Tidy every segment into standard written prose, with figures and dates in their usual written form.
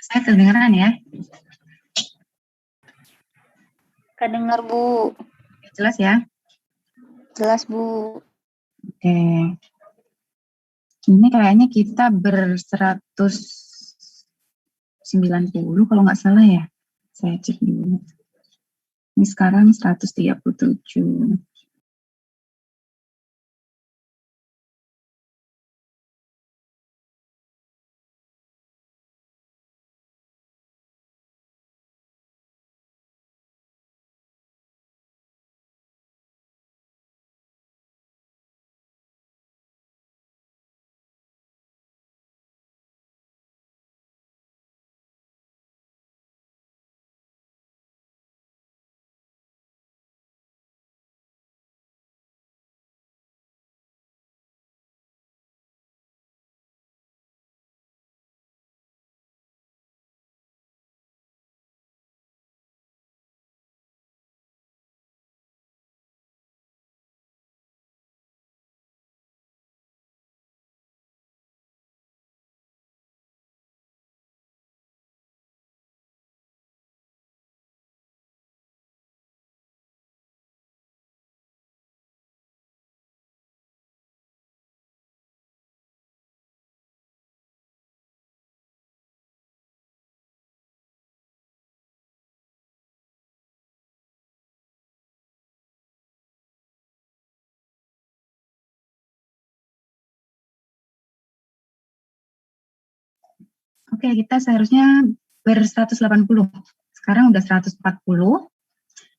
Saya kedengeran ya? Kedengar, Bu. Jelas ya? Jelas, Bu. Oke. Ini kayaknya kita ber-190 kalau nggak salah ya. Saya cek dulu. Ini sekarang 137. Oke, kita seharusnya ber-180. Sekarang udah 140.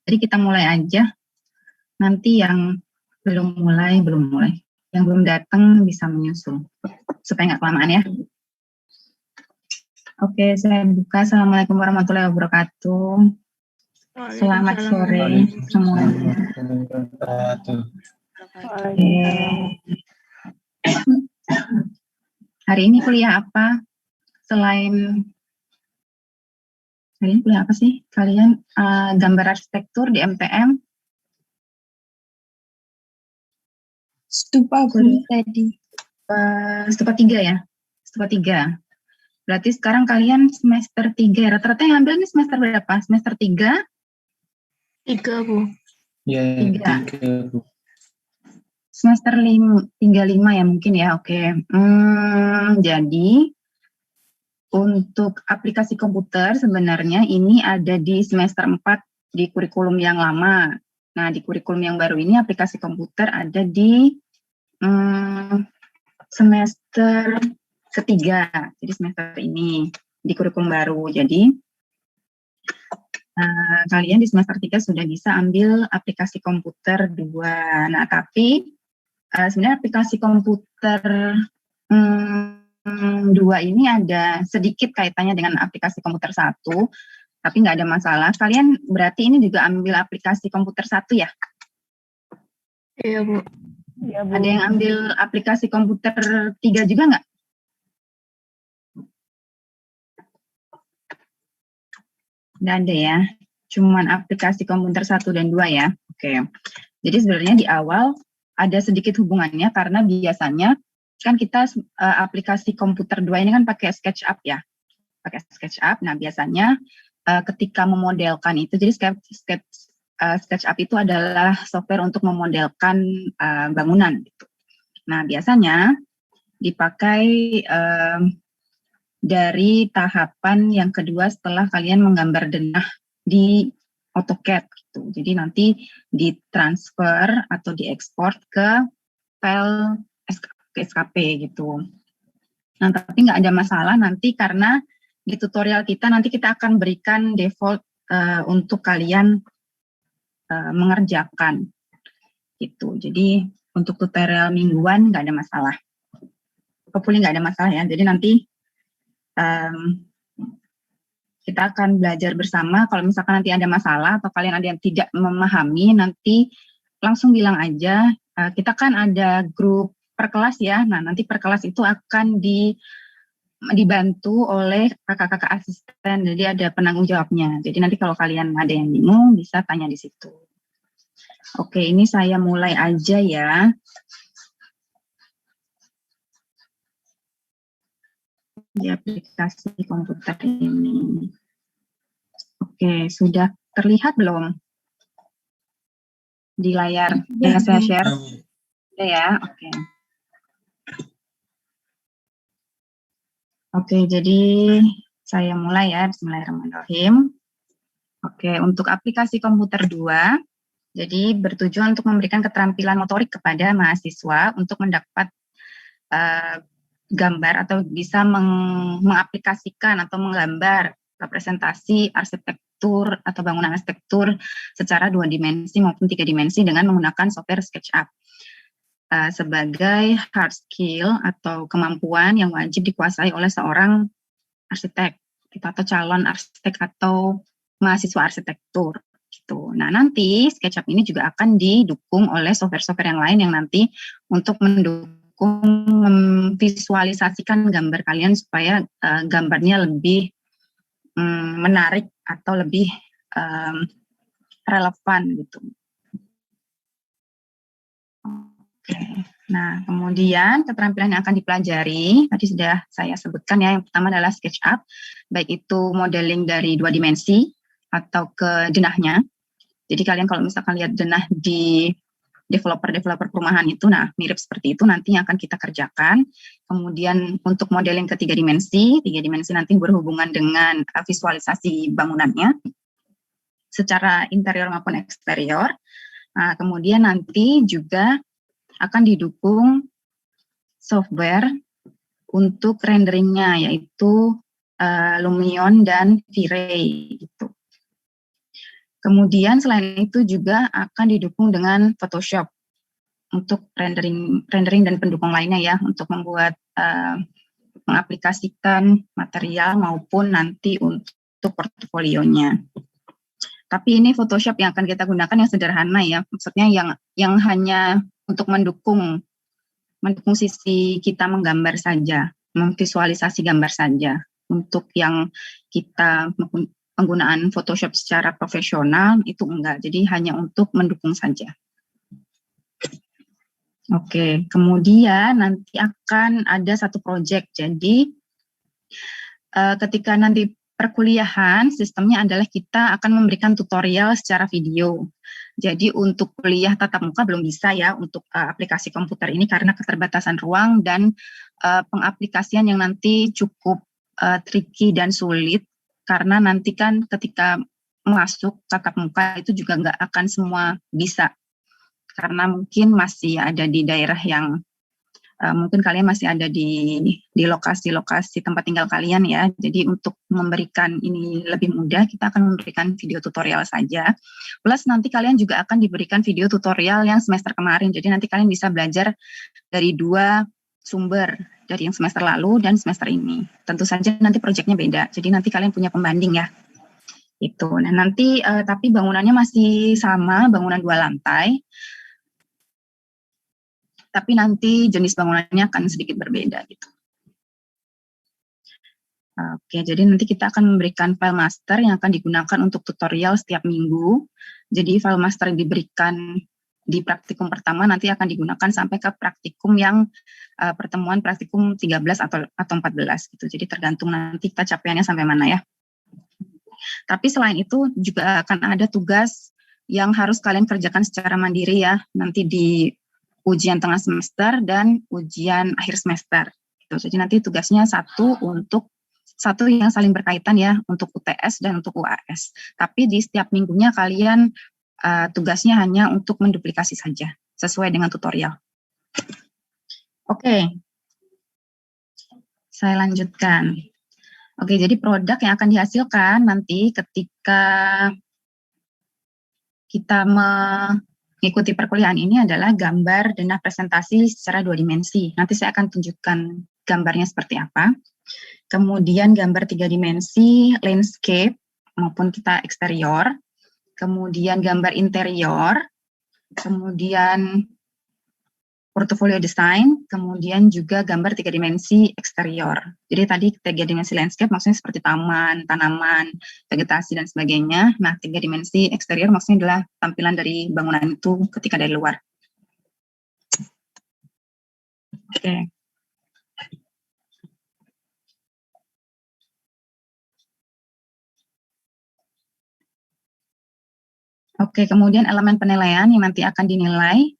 Jadi kita mulai aja. Nanti yang belum mulai. Yang belum datang bisa menyusul. Supaya nggak kelamaan ya. Oke, saya buka. Assalamualaikum warahmatullahi wabarakatuh. Selamat sore semuanya. Oke. Hari ini kuliah apa? Selain hari ini kuliah apa sih? Kalian gambar arsitektur di MTM? Stupa baru tadi. Stupa 3 ya? Stupa 3. Berarti sekarang kalian semester 3. Rata-rata yang ambil ini semester berapa? Semester 3? 3, Bu. Ya, 3. 3, Bu. Semester 5 ya mungkin ya, oke. Jadi, untuk aplikasi komputer sebenarnya ini ada di semester 4 di kurikulum yang lama. Nah, di kurikulum yang baru ini aplikasi komputer ada di semester ketiga. Jadi semester ini di kurikulum baru. Jadi, kalian di semester 3 sudah bisa ambil aplikasi komputer 2. Nah, tapi sebenarnya aplikasi komputer 2 ini ada sedikit kaitannya dengan aplikasi komputer 1, tapi nggak ada masalah. Kalian berarti ini juga ambil aplikasi komputer 1 ya? Iya, Bu. Iya, Bu. Ada yang ambil aplikasi komputer 3 juga nggak? Nggak ada ya? Cuman aplikasi komputer 1 dan 2 ya? Oke. Jadi sebenarnya di awal ada sedikit hubungannya karena biasanya kan kita aplikasi komputer 2 ini kan pakai SketchUp ya, pakai SketchUp. Nah biasanya ketika memodelkan itu, jadi SketchUp itu adalah software untuk memodelkan bangunan gitu. Nah biasanya dipakai dari tahapan yang kedua setelah kalian menggambar denah di AutoCAD gitu. Jadi nanti ditransfer atau diekspor ke file SKP gitu. Nah, tapi nggak ada masalah nanti karena di tutorial kita nanti kita akan berikan default untuk kalian mengerjakan gitu. Jadi untuk tutorial mingguan nggak ada masalah. Hopefully nggak ada masalah ya. Jadi nanti kita akan belajar bersama. Kalau misalkan nanti ada masalah atau kalian ada yang tidak memahami, nanti langsung bilang aja. Kita kan ada grup per kelas ya. Nah, nanti per kelas itu akan dibantu oleh kakak-kakak asisten. Jadi ada penanggung jawabnya. Jadi nanti kalau kalian ada yang bingung bisa tanya di situ. Oke, ini saya mulai aja ya. di aplikasi komputer ini. Oke, sudah terlihat belum di layar yang saya share? Sudah ya, oke. Oke, jadi saya mulai ya, bismillahirrahmanirrahim. Oke, untuk aplikasi komputer 2, jadi bertujuan untuk memberikan keterampilan motorik kepada mahasiswa untuk mendapat gambar atau bisa mengaplikasikan atau menggambar representasi arsitektur atau bangunan arsitektur secara 2 dimensi maupun 3 dimensi dengan menggunakan software SketchUp sebagai hard skill atau kemampuan yang wajib dikuasai oleh seorang arsitek atau calon arsitek atau mahasiswa arsitektur. Gitu. Nah, nanti SketchUp ini juga akan didukung oleh software-software yang lain yang nanti untuk memvisualisasikan gambar kalian supaya gambarnya lebih menarik atau lebih relevan gitu. Oke. Nah, kemudian keterampilan yang akan dipelajari tadi sudah saya sebutkan ya. Yang pertama adalah SketchUp, baik itu modeling dari 2 dimensi atau ke denahnya. Jadi kalian kalau misalkan lihat denah di developer perumahan itu, nah mirip seperti itu nanti yang akan kita kerjakan. Kemudian untuk modeling ke 3 dimensi nanti berhubungan dengan visualisasi bangunannya secara interior maupun eksterior. Nah, kemudian nanti juga akan didukung software untuk renderingnya yaitu Lumion dan V-Ray gitu. Kemudian selain itu juga akan didukung dengan Photoshop untuk rendering dan pendukung lainnya ya untuk membuat mengaplikasikan material maupun nanti untuk portofolionya. Tapi ini Photoshop yang akan kita gunakan yang sederhana ya, maksudnya yang hanya untuk mendukung sisi kita menggambar saja, memvisualisasi gambar saja. Untuk yang kita penggunaan Photoshop secara profesional itu enggak, jadi hanya untuk mendukung saja. Oke, kemudian nanti akan ada satu proyek. Jadi ketika nanti perkuliahan, sistemnya adalah kita akan memberikan tutorial secara video. Jadi untuk kuliah tatap muka belum bisa ya untuk aplikasi komputer ini karena keterbatasan ruang dan pengaplikasian yang nanti cukup tricky dan sulit karena nanti kan ketika masuk tatap muka itu juga nggak akan semua bisa karena mungkin masih ada di daerah yang mungkin kalian masih ada di lokasi-lokasi tempat tinggal kalian ya. Jadi untuk memberikan ini lebih mudah, kita akan memberikan video tutorial saja. Plus nanti kalian juga akan diberikan video tutorial yang semester kemarin. Jadi nanti kalian bisa belajar dari 2 sumber, dari yang semester lalu dan semester ini. Tentu saja nanti proyeknya beda. Jadi nanti kalian punya pembanding ya. Itu. Nah nanti tapi bangunannya masih sama, bangunan 2 lantai. Tapi nanti jenis bangunannya akan sedikit berbeda gitu. Oke, jadi nanti kita akan memberikan file master yang akan digunakan untuk tutorial setiap minggu. Jadi file master yang diberikan di praktikum pertama nanti akan digunakan sampai ke praktikum yang pertemuan praktikum 13 atau 14 gitu. Jadi tergantung nanti kita capaiannya sampai mana ya. Tapi selain itu juga akan ada tugas yang harus kalian kerjakan secara mandiri ya. Nanti di ujian tengah semester dan ujian akhir semester. Gitu. Jadi nanti tugasnya satu yang saling berkaitan ya untuk UTS dan untuk UAS. Tapi di setiap minggunya kalian tugasnya hanya untuk menduplikasi saja sesuai dengan tutorial. Oke, saya lanjutkan. Oke, jadi produk yang akan dihasilkan nanti ketika kita mengikuti perkuliahan ini adalah gambar denah presentasi secara 2 dimensi. Nanti saya akan tunjukkan gambarnya seperti apa. Kemudian gambar 3 dimensi, landscape maupun kita eksterior. Kemudian gambar interior. Kemudian portofolio design, kemudian juga gambar 3 dimensi eksterior. Jadi tadi 3 dimensi landscape maksudnya seperti taman, tanaman, vegetasi, dan sebagainya. Nah, 3 dimensi eksterior maksudnya adalah tampilan dari bangunan itu ketika dari luar. Oke. Oke, kemudian elemen penilaian yang nanti akan dinilai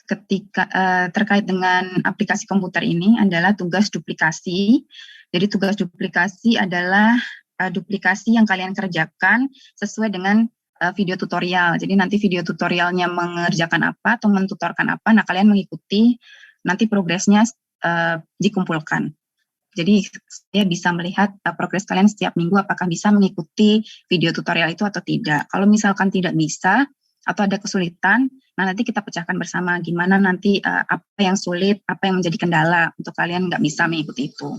ketika terkait dengan aplikasi komputer ini adalah tugas duplikasi. Jadi tugas duplikasi adalah duplikasi yang kalian kerjakan sesuai dengan video tutorial. Jadi nanti video tutorialnya mengerjakan apa atau mentutorkan apa, nah kalian mengikuti, nanti progresnya dikumpulkan. Jadi saya bisa melihat progres kalian setiap minggu apakah bisa mengikuti video tutorial itu atau tidak. Kalau misalkan tidak bisa atau ada kesulitan, nah nanti kita pecahkan bersama gimana nanti apa yang sulit, apa yang menjadi kendala untuk kalian nggak bisa mengikuti itu.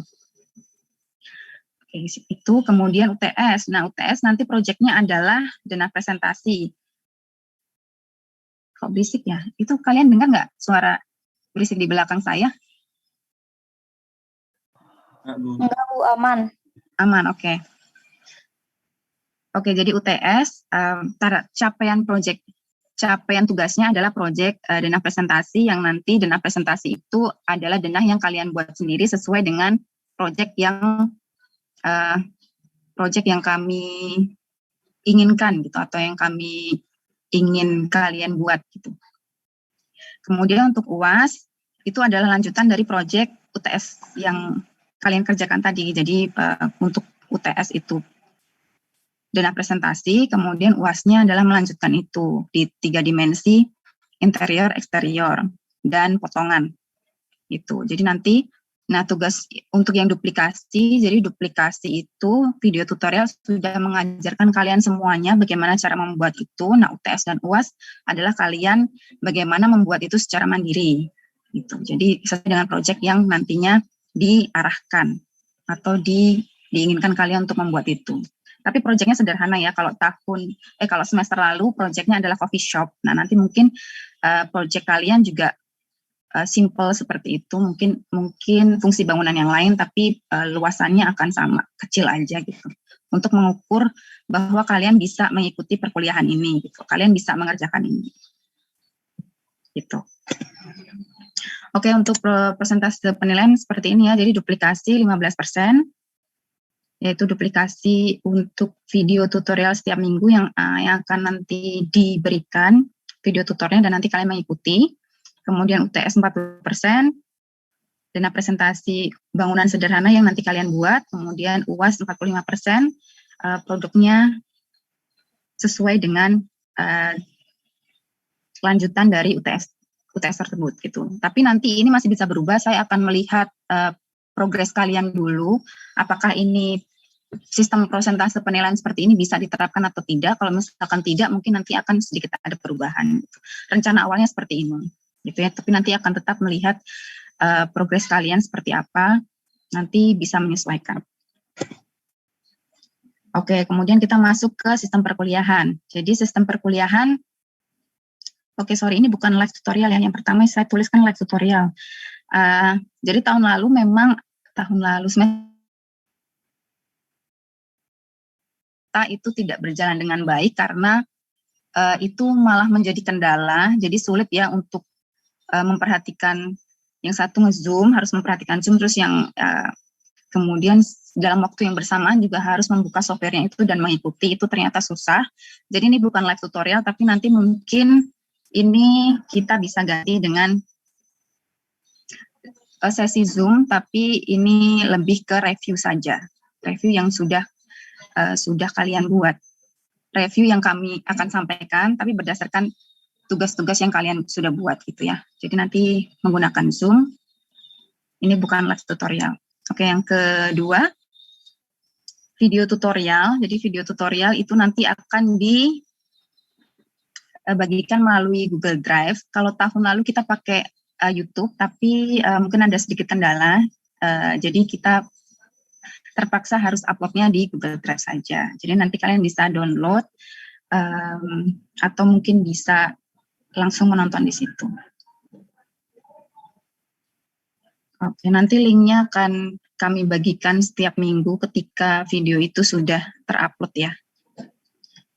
Oke, itu kemudian UTS. Nah UTS nanti proyeknya adalah dana presentasi. Kok berisik ya? Itu kalian dengar nggak suara berisik di belakang saya? Enggak, Bu, aman. Aman, oke. Oke, jadi UTS, capaian tugasnya adalah proyek dana presentasi yang nanti dana presentasi itu adalah dana yang kalian buat sendiri sesuai dengan proyek yang kami inginkan gitu atau yang kami ingin kalian buat gitu. Kemudian untuk UAS itu adalah lanjutan dari proyek UTS yang kalian kerjakan tadi. Jadi untuk UTS itu dana presentasi, kemudian UAS-nya adalah melanjutkan itu di 3 dimensi, interior, eksterior, dan potongan. Itu. Jadi nanti, nah tugas untuk yang duplikasi, jadi duplikasi itu video tutorial sudah mengajarkan kalian semuanya bagaimana cara membuat itu. Nah UTS dan UAS adalah kalian bagaimana membuat itu secara mandiri. Gitu. Jadi sesuai dengan proyek yang nantinya diarahkan atau diinginkan kalian untuk membuat itu. Tapi proyeknya sederhana ya. Kalau semester lalu proyeknya adalah coffee shop. Nah nanti mungkin proyek kalian juga simple seperti itu. Mungkin fungsi bangunan yang lain, tapi luasannya akan sama, kecil aja gitu. Untuk mengukur bahwa kalian bisa mengikuti perkuliahan ini, gitu. Kalian bisa mengerjakan ini, gitu. Oke, untuk persentase penilaian seperti ini ya. Jadi duplikasi 15%. Yaitu duplikasi untuk video tutorial setiap minggu yang akan nanti diberikan video tutorialnya dan nanti kalian mengikuti. Kemudian UTS 40%, dana presentasi bangunan sederhana yang nanti kalian buat. Kemudian UAS 45%, produknya sesuai dengan lanjutan dari UTS tersebut gitu. Tapi nanti ini masih bisa berubah. Saya akan melihat progres kalian dulu, apakah ini sistem persentase penilaian seperti ini bisa diterapkan atau tidak. Kalau misalkan tidak, mungkin nanti akan sedikit ada perubahan. Rencana awalnya seperti ini, gitu ya. Tapi nanti akan tetap melihat progres kalian seperti apa, nanti bisa menyesuaikan. Oke, kemudian kita masuk ke sistem perkuliahan. Jadi sistem perkuliahan, oke sorry, ini bukan live tutorial ya. Yang pertama saya tuliskan live tutorial. Jadi tahun lalu semester itu tidak berjalan dengan baik karena itu malah menjadi kendala. Jadi sulit ya untuk memperhatikan, yang satu nge-zoom, harus memperhatikan Zoom, terus yang kemudian dalam waktu yang bersamaan juga harus membuka softwarenya itu dan mengikuti, itu ternyata susah. Jadi ini bukan live tutorial, tapi nanti mungkin ini kita bisa ganti dengan sesi Zoom, tapi ini lebih ke review saja. Review yang sudah kalian buat. Review yang kami akan sampaikan, tapi berdasarkan tugas-tugas yang kalian sudah buat gitu ya. Jadi nanti menggunakan Zoom. Ini bukan live tutorial. Oke, yang kedua, video tutorial. Jadi video tutorial itu nanti akan dibagikan melalui Google Drive. Kalau tahun lalu kita pakai YouTube, tapi mungkin ada sedikit kendala. Jadi kita terpaksa harus uploadnya di Google Drive saja. Jadi nanti kalian bisa download atau mungkin bisa langsung menonton di situ. Oke, nanti linknya akan kami bagikan setiap minggu ketika video itu sudah terupload ya.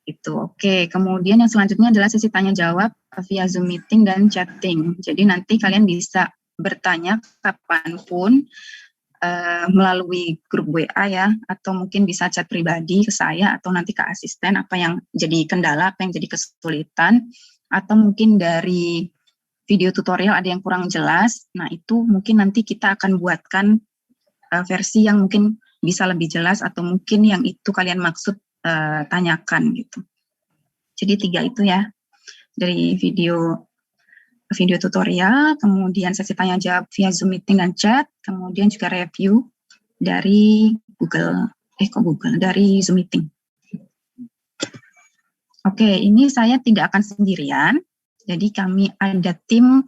Itu oke. Kemudian yang selanjutnya adalah sesi tanya jawab via Zoom meeting dan chatting. Jadi nanti kalian bisa bertanya kapanpun melalui grup WA ya, atau mungkin bisa chat pribadi ke saya atau nanti ke asisten apa yang jadi kendala, apa yang jadi kesulitan, atau mungkin dari video tutorial ada yang kurang jelas. Nah, itu mungkin nanti kita akan buatkan versi yang mungkin bisa lebih jelas atau mungkin yang itu kalian maksud tanyakan gitu. Jadi 3 itu ya, dari video tutorial, kemudian sesi tanya jawab via Zoom meeting dan chat, kemudian juga review dari dari Zoom meeting. Oke, ini saya tidak akan sendirian. Jadi kami ada tim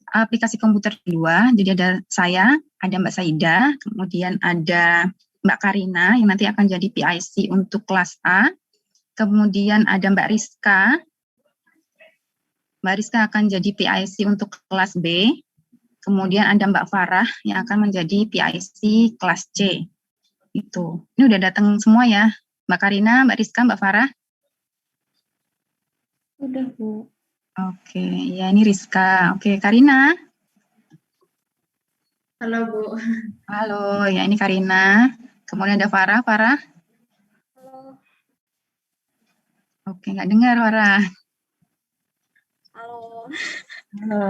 aplikasi komputer 2. Jadi ada saya, ada Mbak Saida, kemudian ada Mbak Karina yang nanti akan jadi PIC untuk kelas A. Kemudian ada Mbak Rizka. Mbak Rizka akan jadi PIC untuk kelas B. Kemudian ada Mbak Farah yang akan menjadi PIC kelas C. Itu. Ini udah datang semua ya. Mbak Karina, Mbak Rizka, Mbak Farah. Udah, Bu. Oke, ya ini Rizka. Oke, Karina. Halo, Bu. Halo, ya ini Karina. Kemudian ada Farah. Farah. Halo. Oke, nggak dengar Farah. Halo. Halo.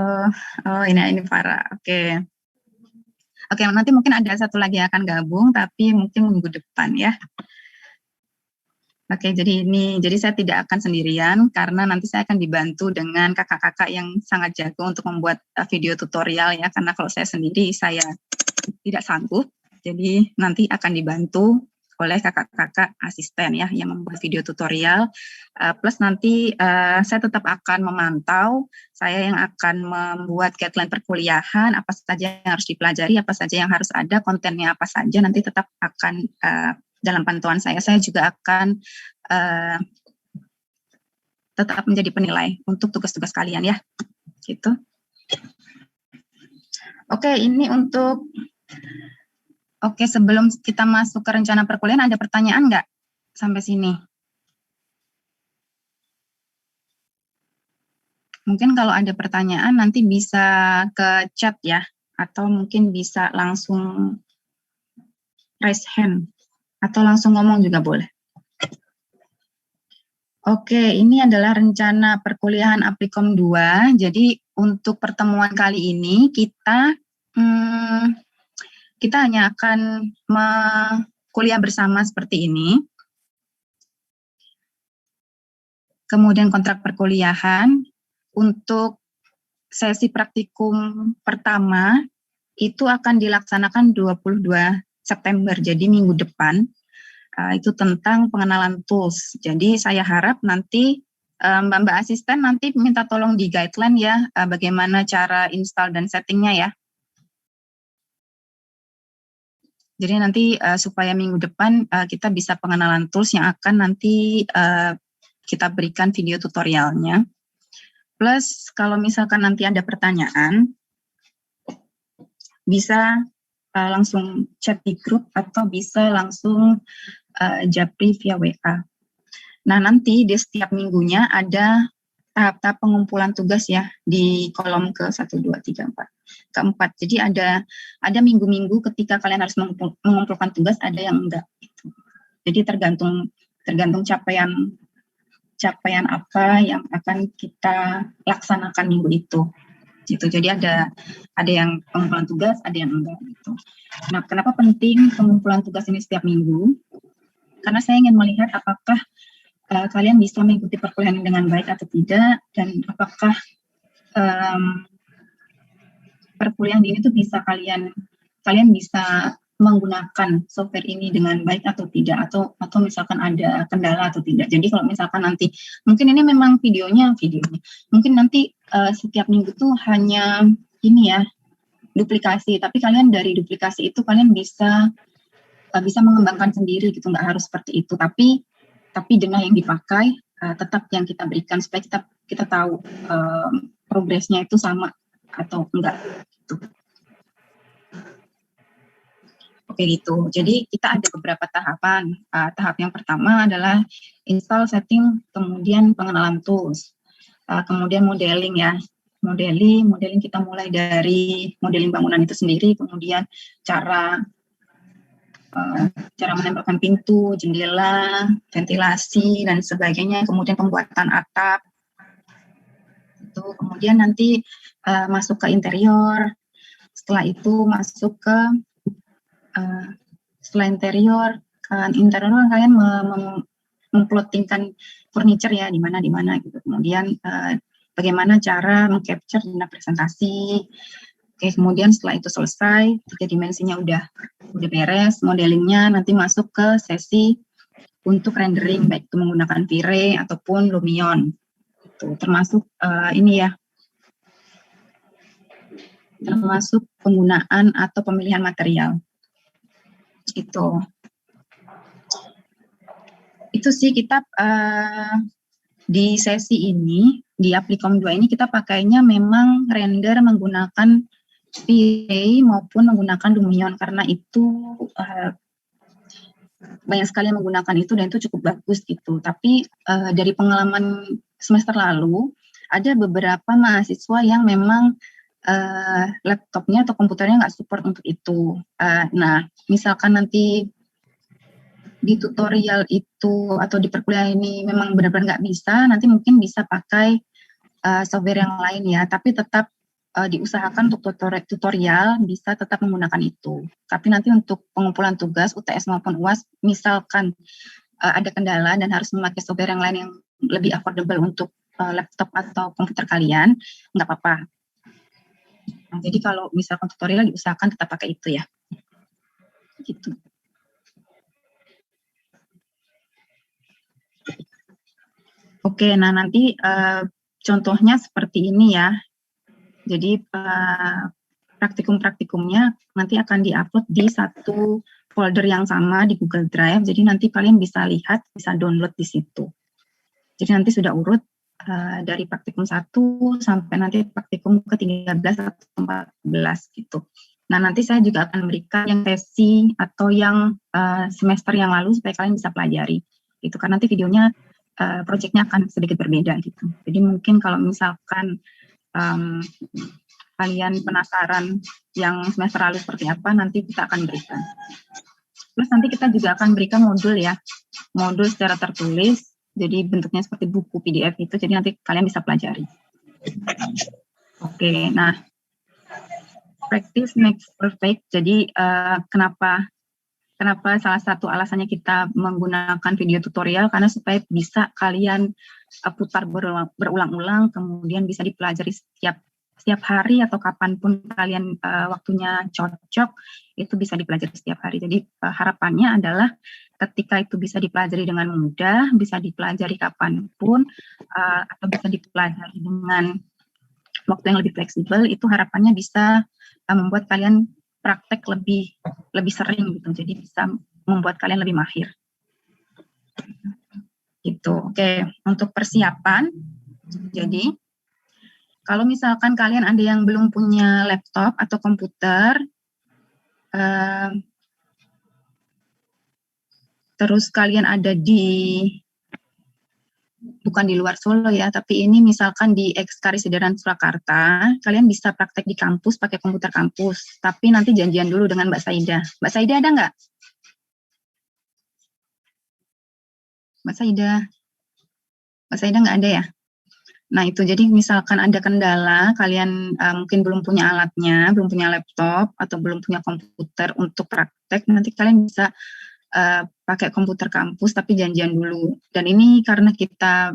Oh, ini Farah. Oke. Oke, nanti mungkin ada satu lagi yang akan gabung, tapi mungkin minggu depan ya. Oke, jadi saya tidak akan sendirian karena nanti saya akan dibantu dengan kakak-kakak yang sangat jago untuk membuat video tutorial ya. Karena kalau saya sendiri saya tidak sanggup, jadi nanti akan dibantu oleh kakak-kakak asisten ya yang membuat video tutorial. Plus nanti saya tetap akan memantau, saya yang akan membuat guideline perkuliahan, apa saja yang harus dipelajari, apa saja yang harus ada, kontennya apa saja, nanti tetap akan dalam pantauan saya juga akan tetap menjadi penilai untuk tugas-tugas kalian ya, gitu. Oke, ini untuk sebelum kita masuk ke rencana perkuliahan ada pertanyaan nggak sampai sini? Mungkin kalau ada pertanyaan nanti bisa ke chat ya, atau mungkin bisa langsung raise hand. Atau langsung ngomong juga boleh. Oke, ini adalah rencana perkuliahan Applikom 2. Jadi untuk pertemuan kali ini kita hanya akan kuliah bersama seperti ini. Kemudian kontrak perkuliahan untuk sesi praktikum pertama itu akan dilaksanakan 22 September, jadi minggu depan. Itu tentang pengenalan tools. Jadi saya harap nanti Mbak asisten nanti minta tolong di guideline ya, bagaimana cara install dan settingnya ya. Jadi nanti supaya minggu depan kita bisa pengenalan tools yang akan nanti kita berikan video tutorialnya. Plus kalau misalkan nanti ada pertanyaan, bisa langsung chat di grup atau bisa langsung japri via WA. Nah, nanti di setiap minggunya ada tahap-tahap pengumpulan tugas ya di kolom ke 1, 2, 3, 4. Keempat. Jadi ada minggu-minggu ketika kalian harus mengumpulkan tugas, ada yang enggak. Jadi tergantung capaian apa yang akan kita laksanakan minggu itu. Gitu. Jadi ada yang pengumpulan tugas, ada yang enggak gitu. Nah, kenapa penting pengumpulan tugas ini setiap minggu? Karena saya ingin melihat apakah kalian bisa mengikuti perkuliahan dengan baik atau tidak, dan apakah perkuliahan ini tuh bisa kalian bisa menggunakan software ini dengan baik atau tidak, atau misalkan ada kendala atau tidak. Jadi kalau misalkan nanti mungkin ini memang videonya mungkin nanti setiap minggu tuh hanya ini ya duplikasi, tapi kalian dari duplikasi itu kalian bisa mengembangkan sendiri gitu, nggak harus seperti itu, tapi denah yang dipakai tetap yang kita berikan supaya kita tahu progresnya itu sama atau enggak gitu. Oke gitu. Jadi kita ada beberapa tahapan. Tahap yang pertama adalah install, setting, kemudian pengenalan tools, kemudian modeling ya. Modeling kita mulai dari modeling bangunan itu sendiri, kemudian cara cara menempelkan pintu, jendela, ventilasi dan sebagainya, kemudian pembuatan atap. Itu kemudian nanti masuk ke interior. Setelah itu masuk ke setelah interior kalian memplotingkan furniture ya di mana gitu. Kemudian bagaimana cara mengcapture dan presentasi. Oke, kemudian setelah itu selesai, 3 dimensinya udah beres, modelingnya nanti masuk ke sesi untuk rendering, baik itu menggunakan V-Ray ataupun Lumion. Itu termasuk ini ya, termasuk penggunaan atau pemilihan material. Itu sih kita di sesi ini, di Applikom 2 ini kita pakainya memang render menggunakan V-Ray maupun menggunakan Lumion, karena itu banyak sekali yang menggunakan itu dan itu cukup bagus gitu. Tapi dari pengalaman semester lalu, ada beberapa mahasiswa yang memang laptopnya atau komputernya nggak support untuk itu. Nah, misalkan nanti di tutorial itu atau di perkuliahan ini memang benar-benar nggak bisa, nanti mungkin bisa pakai software yang lain ya, tapi tetap diusahakan untuk tutorial bisa tetap menggunakan itu. Tapi nanti untuk pengumpulan tugas UTS maupun UAS, misalkan ada kendala dan harus memakai software yang lain yang lebih affordable untuk laptop atau komputer kalian, nggak apa-apa. Nah, jadi kalau misalkan tutorial diusahakan tetap pakai itu ya. Gitu. Oke, nah nanti contohnya seperti ini ya. Jadi praktikum-praktikumnya nanti akan diupload di satu folder yang sama di Google Drive. Jadi nanti kalian bisa lihat, bisa download di situ. Jadi nanti sudah urut dari praktikum 1 sampai nanti praktikum ke-13 atau 14 gitu. Nah, nanti saya juga akan berikan yang sesi atau yang semester yang lalu supaya kalian bisa pelajari. Itu karena nanti videonya proyeknya akan sedikit berbeda gitu. Jadi mungkin kalau misalkan kalian penasaran yang semester lalu seperti apa, nanti kita akan berikan. Terus nanti kita juga akan berikan modul ya, modul secara tertulis, jadi bentuknya seperti buku PDF itu, jadi nanti kalian bisa pelajari. Oke, nah, practice makes perfect, jadi kenapa salah satu alasannya kita menggunakan video tutorial, karena supaya bisa kalian putar berulang-ulang, kemudian bisa dipelajari setiap hari atau kapanpun kalian waktunya cocok, itu bisa dipelajari setiap hari. Jadi harapannya adalah ketika itu bisa dipelajari dengan mudah, bisa dipelajari kapanpun, atau bisa dipelajari dengan waktu yang lebih fleksibel, itu harapannya bisa membuat kalian praktek lebih sering gitu, jadi bisa membuat kalian lebih mahir. Gitu. Oke, untuk persiapan, jadi kalau misalkan kalian ada yang belum punya laptop atau komputer, terus kalian ada bukan di luar Solo ya, tapi ini misalkan di Karisidenan Surakarta, kalian bisa praktek di kampus pakai komputer kampus, tapi nanti janjian dulu dengan Mbak Saida. Mbak Saida ada nggak? Mbak Saida nggak ada ya? Nah itu, jadi misalkan ada kendala, kalian mungkin belum punya alatnya, belum punya laptop, atau belum punya komputer untuk praktek, nanti kalian bisa pakai komputer kampus, tapi janjian dulu. Dan ini karena kita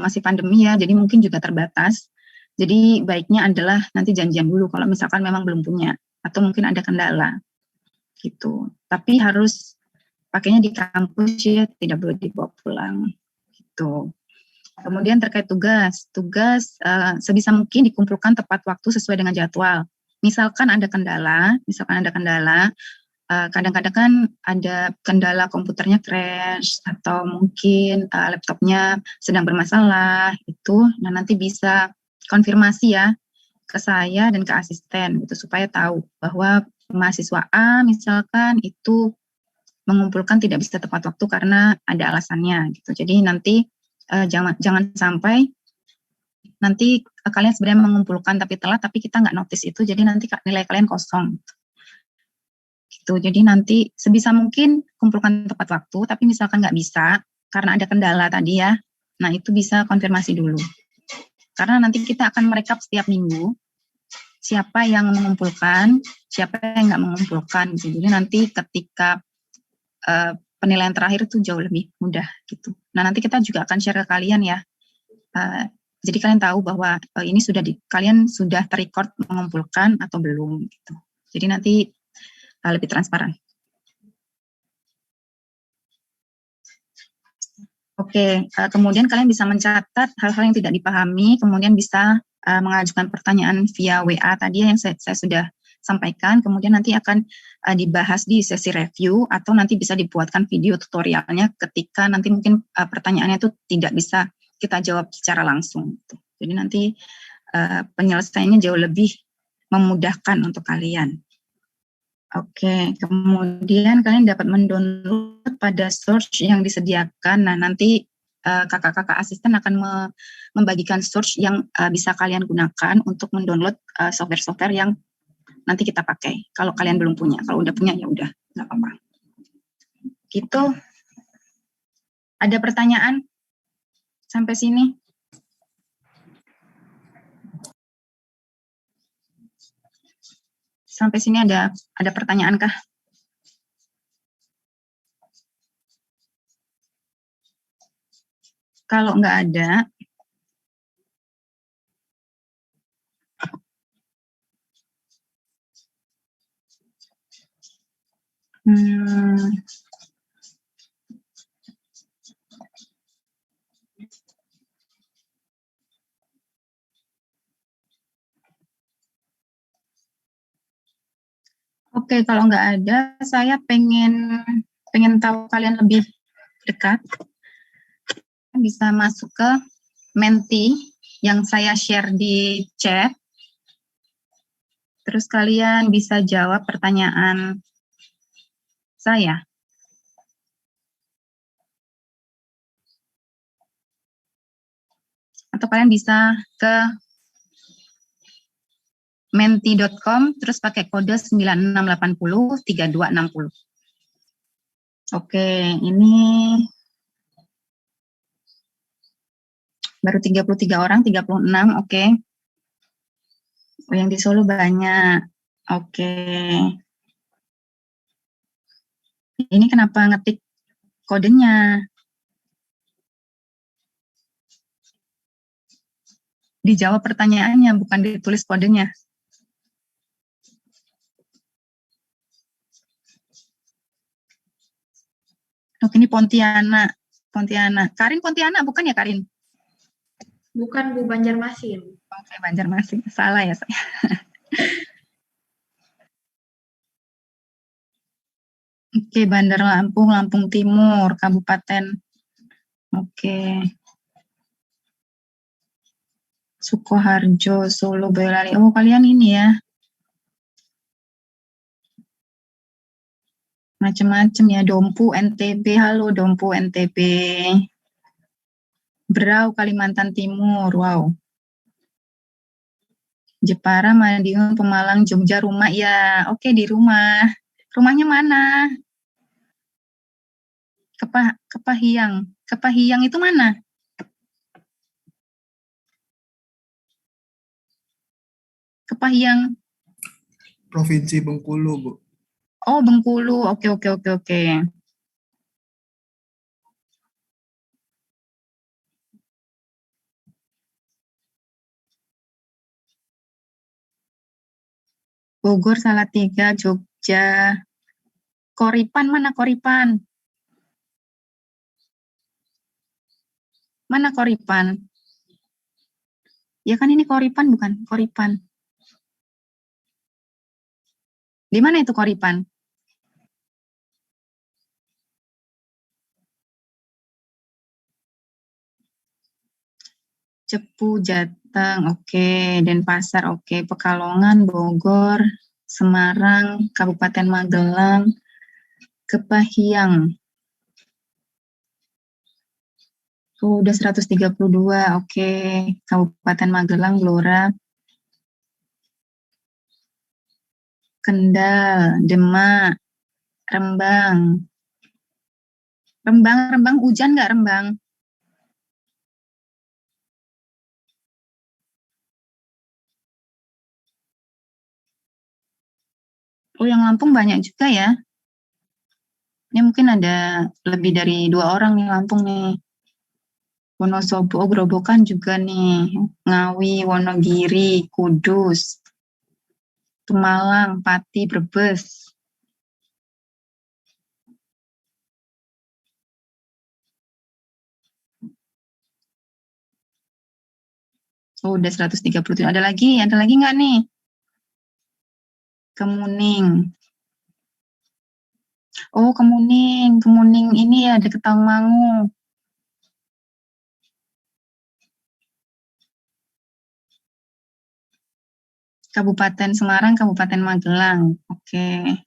masih pandemi ya, jadi mungkin juga terbatas. Jadi baiknya adalah nanti janjian dulu kalau misalkan memang belum punya, atau mungkin ada kendala. Gitu. Tapi harus pakainya di kampus ya, tidak boleh dibawa pulang. Gitu. Kemudian terkait tugas sebisa mungkin dikumpulkan tepat waktu sesuai dengan jadwal. Misalkan ada kendala, kadang-kadang kan ada kendala komputernya crash atau mungkin laptopnya sedang bermasalah itu, nah nanti bisa konfirmasi ya ke saya dan ke asisten gitu supaya tahu bahwa mahasiswa A misalkan itu mengumpulkan tidak bisa tepat waktu karena ada alasannya gitu. Jadi nanti jangan sampai nanti kalian sebenarnya mengumpulkan tapi telat, tapi kita nggak notice itu, jadi nanti nilai kalian kosong. Gitu. gitu. Jadi nanti sebisa mungkin kumpulkan tepat waktu, tapi misalkan nggak bisa karena ada kendala tadi ya, nah itu bisa konfirmasi dulu. Karena nanti kita akan merekap setiap minggu siapa yang mengumpulkan, siapa yang nggak mengumpulkan. Gitu. Jadi nanti ketika penilaian terakhir itu jauh lebih mudah gitu. Nah nanti kita juga akan share ke kalian ya. Jadi kalian tahu bahwa ini kalian sudah terrecord mengumpulkan atau belum gitu. Jadi nanti lebih transparan. Oke, kemudian kalian bisa mencatat hal-hal yang tidak dipahami, kemudian bisa mengajukan pertanyaan via WA tadi yang saya sudah sampaikan, kemudian nanti akan dibahas di sesi review atau nanti bisa dibuatkan video tutorialnya ketika nanti mungkin pertanyaannya itu tidak bisa kita jawab secara langsung. Jadi nanti penyelesaiannya jauh lebih memudahkan untuk kalian. Oke, kemudian kalian dapat mendownload pada source yang disediakan. Nah, nanti kakak-kakak asisten akan membagikan source yang bisa kalian gunakan untuk mendownload software-software yang nanti kita pakai. Kalau kalian belum punya, kalau udah punya ya udah, nggak apa-apa. Gitu. Ada pertanyaan sampai sini? Sampai sini ada pertanyaan kah? Kalau nggak ada, Oke, kalau nggak ada, saya pengen tahu kalian lebih dekat. Bisa masuk ke Menti yang saya share di chat. Terus kalian bisa jawab pertanyaan saya. Atau kalian bisa ke menti.com terus pakai kode 9680 3260. Oke, ini baru 33 orang, 36, oke. Oh, yang di Solo banyak. Oke. Ini kenapa ngetik kodenya? Dijawab pertanyaannya, bukan ditulis kodenya. Oke, ini Pontianak. Karin Pontianak, bukan ya Karin? Bukan Bu, Banjarmasin. Oke, Banjarmasin. Salah ya saya. Oke, Bandar Lampung, Lampung Timur, Kabupaten. Oke. Sukoharjo, Solo, Boyolali. Oh, kalian ini ya. Macam-macam ya. Dompu, NTB. Halo, Dompu, NTB. Berau, Kalimantan Timur. Wow. Jepara, Madiun, Pemalang, Jogja, rumah. Ya, oke, di rumah. Rumahnya mana? Kepahiang. Kepahiang itu mana? Kepahiang. Provinsi Bengkulu, Bu. Oh, Bengkulu. Oke. Bogor, Salatiga, Jogja. Koripan, mana Koripan? Mana Koripan? Ya kan ini Koripan, bukan? Koripan. Di mana itu Koripan? Cepu, Jateng, oke. Denpasar, oke. Pekalongan, Bogor, Semarang, Kabupaten Magelang, Kepahiang. Oh, udah 132, oke. Kabupaten Magelang, Blora, Kendal, Demak, Rembang. Rembang hujan nggak Rembang? Oh, yang Lampung banyak juga ya. Ini mungkin ada lebih dari 2 orang nih Lampung nih. Wonosobo, Grobogan juga nih. Ngawi, Wonogiri, Kudus, Pemalang, Pati, Brebes. Oh, udah 137. Ada lagi nggak nih? Kemuning. Oh, Kemuning. Kemuning ini ya deket Tawangmangu. Kabupaten Semarang, Kabupaten Magelang. Oke.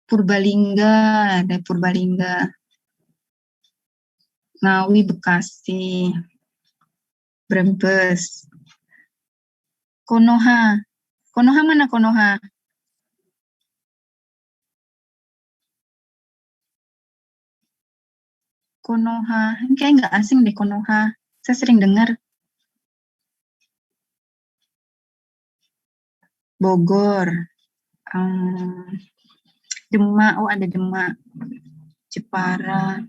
Purbalingga, ada Purbalingga. Ngawi, Bekasi. Brebes. Konoha. Konoha mana Konoha? Konoha. Ini kayak nggak asing deh Konoha. Saya sering dengar. Bogor. Demak. Oh, ada Demak. Jepara.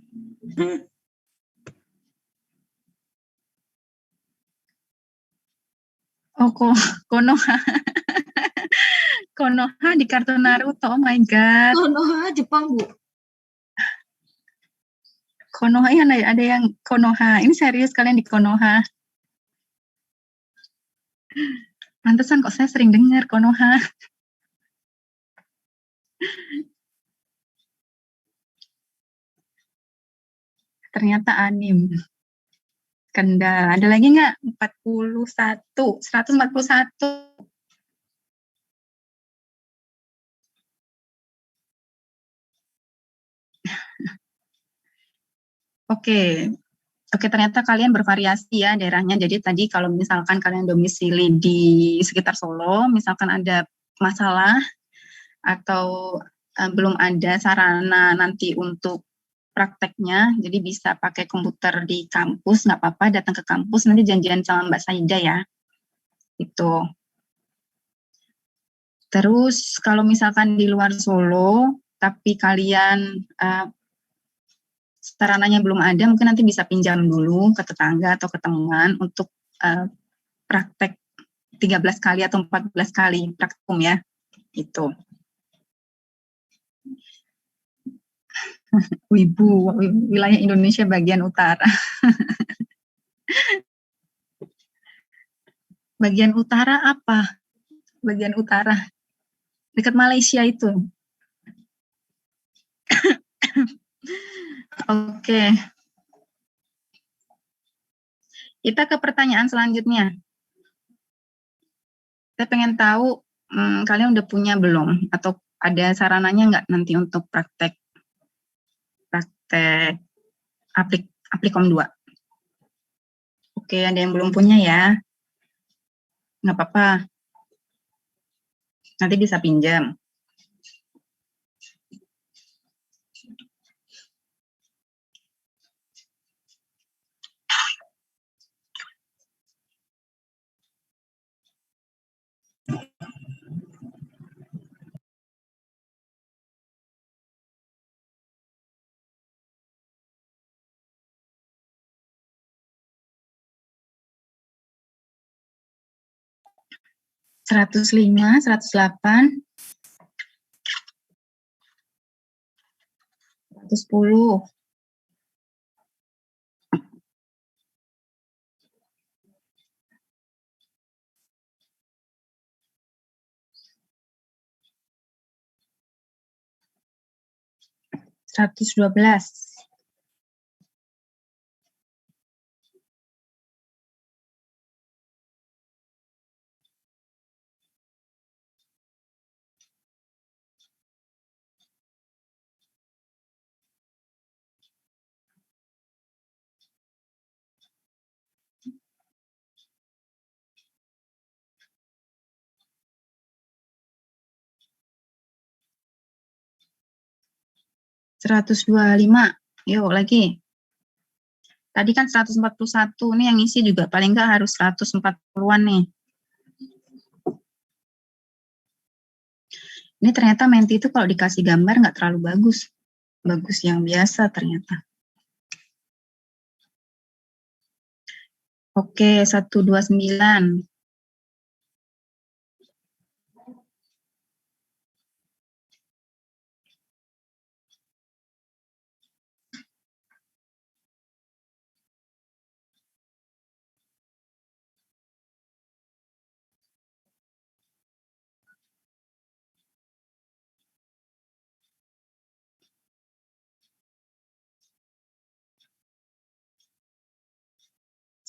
Oh, Konoha. Konoha di kartu Naruto. Oh my God. Konoha Jepang, Bu. Konoha, ya ada yang Konoha. Ini serius kalian di Konoha. Pantesan kok saya sering dengar Konoha. Ternyata anim. Kendal. Ada lagi nggak? 41. 141. Oke. Oke, ternyata kalian bervariasi ya daerahnya. Jadi tadi kalau misalkan kalian domisili di sekitar Solo, misalkan ada masalah atau belum ada sarana nanti untuk prakteknya, jadi bisa pakai komputer di kampus, nggak apa-apa, datang ke kampus, nanti janjian sama Mbak Saida ya. Itu. Terus kalau misalkan di luar Solo, tapi kalian sarananya belum ada, mungkin nanti bisa pinjam dulu ke tetangga atau ke teman untuk praktek 13 kali atau 14 kali praktikum ya. Itu. Wibu, wilayah Indonesia bagian utara. Bagian utara apa? Bagian utara. Dekat Malaysia itu. Oke. Kita ke pertanyaan selanjutnya. Saya pengen tahu kalian udah punya belum? Atau ada sarananya nggak nanti untuk praktek Aplikom 2? Oke, ada yang belum punya ya? Nggak apa-apa. Nanti bisa pinjam. Seratus 105, 108, 110. Seratus 112. 125. Yuk lagi. Tadi kan 141 nih yang isi juga paling nggak harus 140-an nih. Ini ternyata Menti itu kalau dikasih gambar nggak terlalu bagus. Bagus yang biasa ternyata. Oke, 129.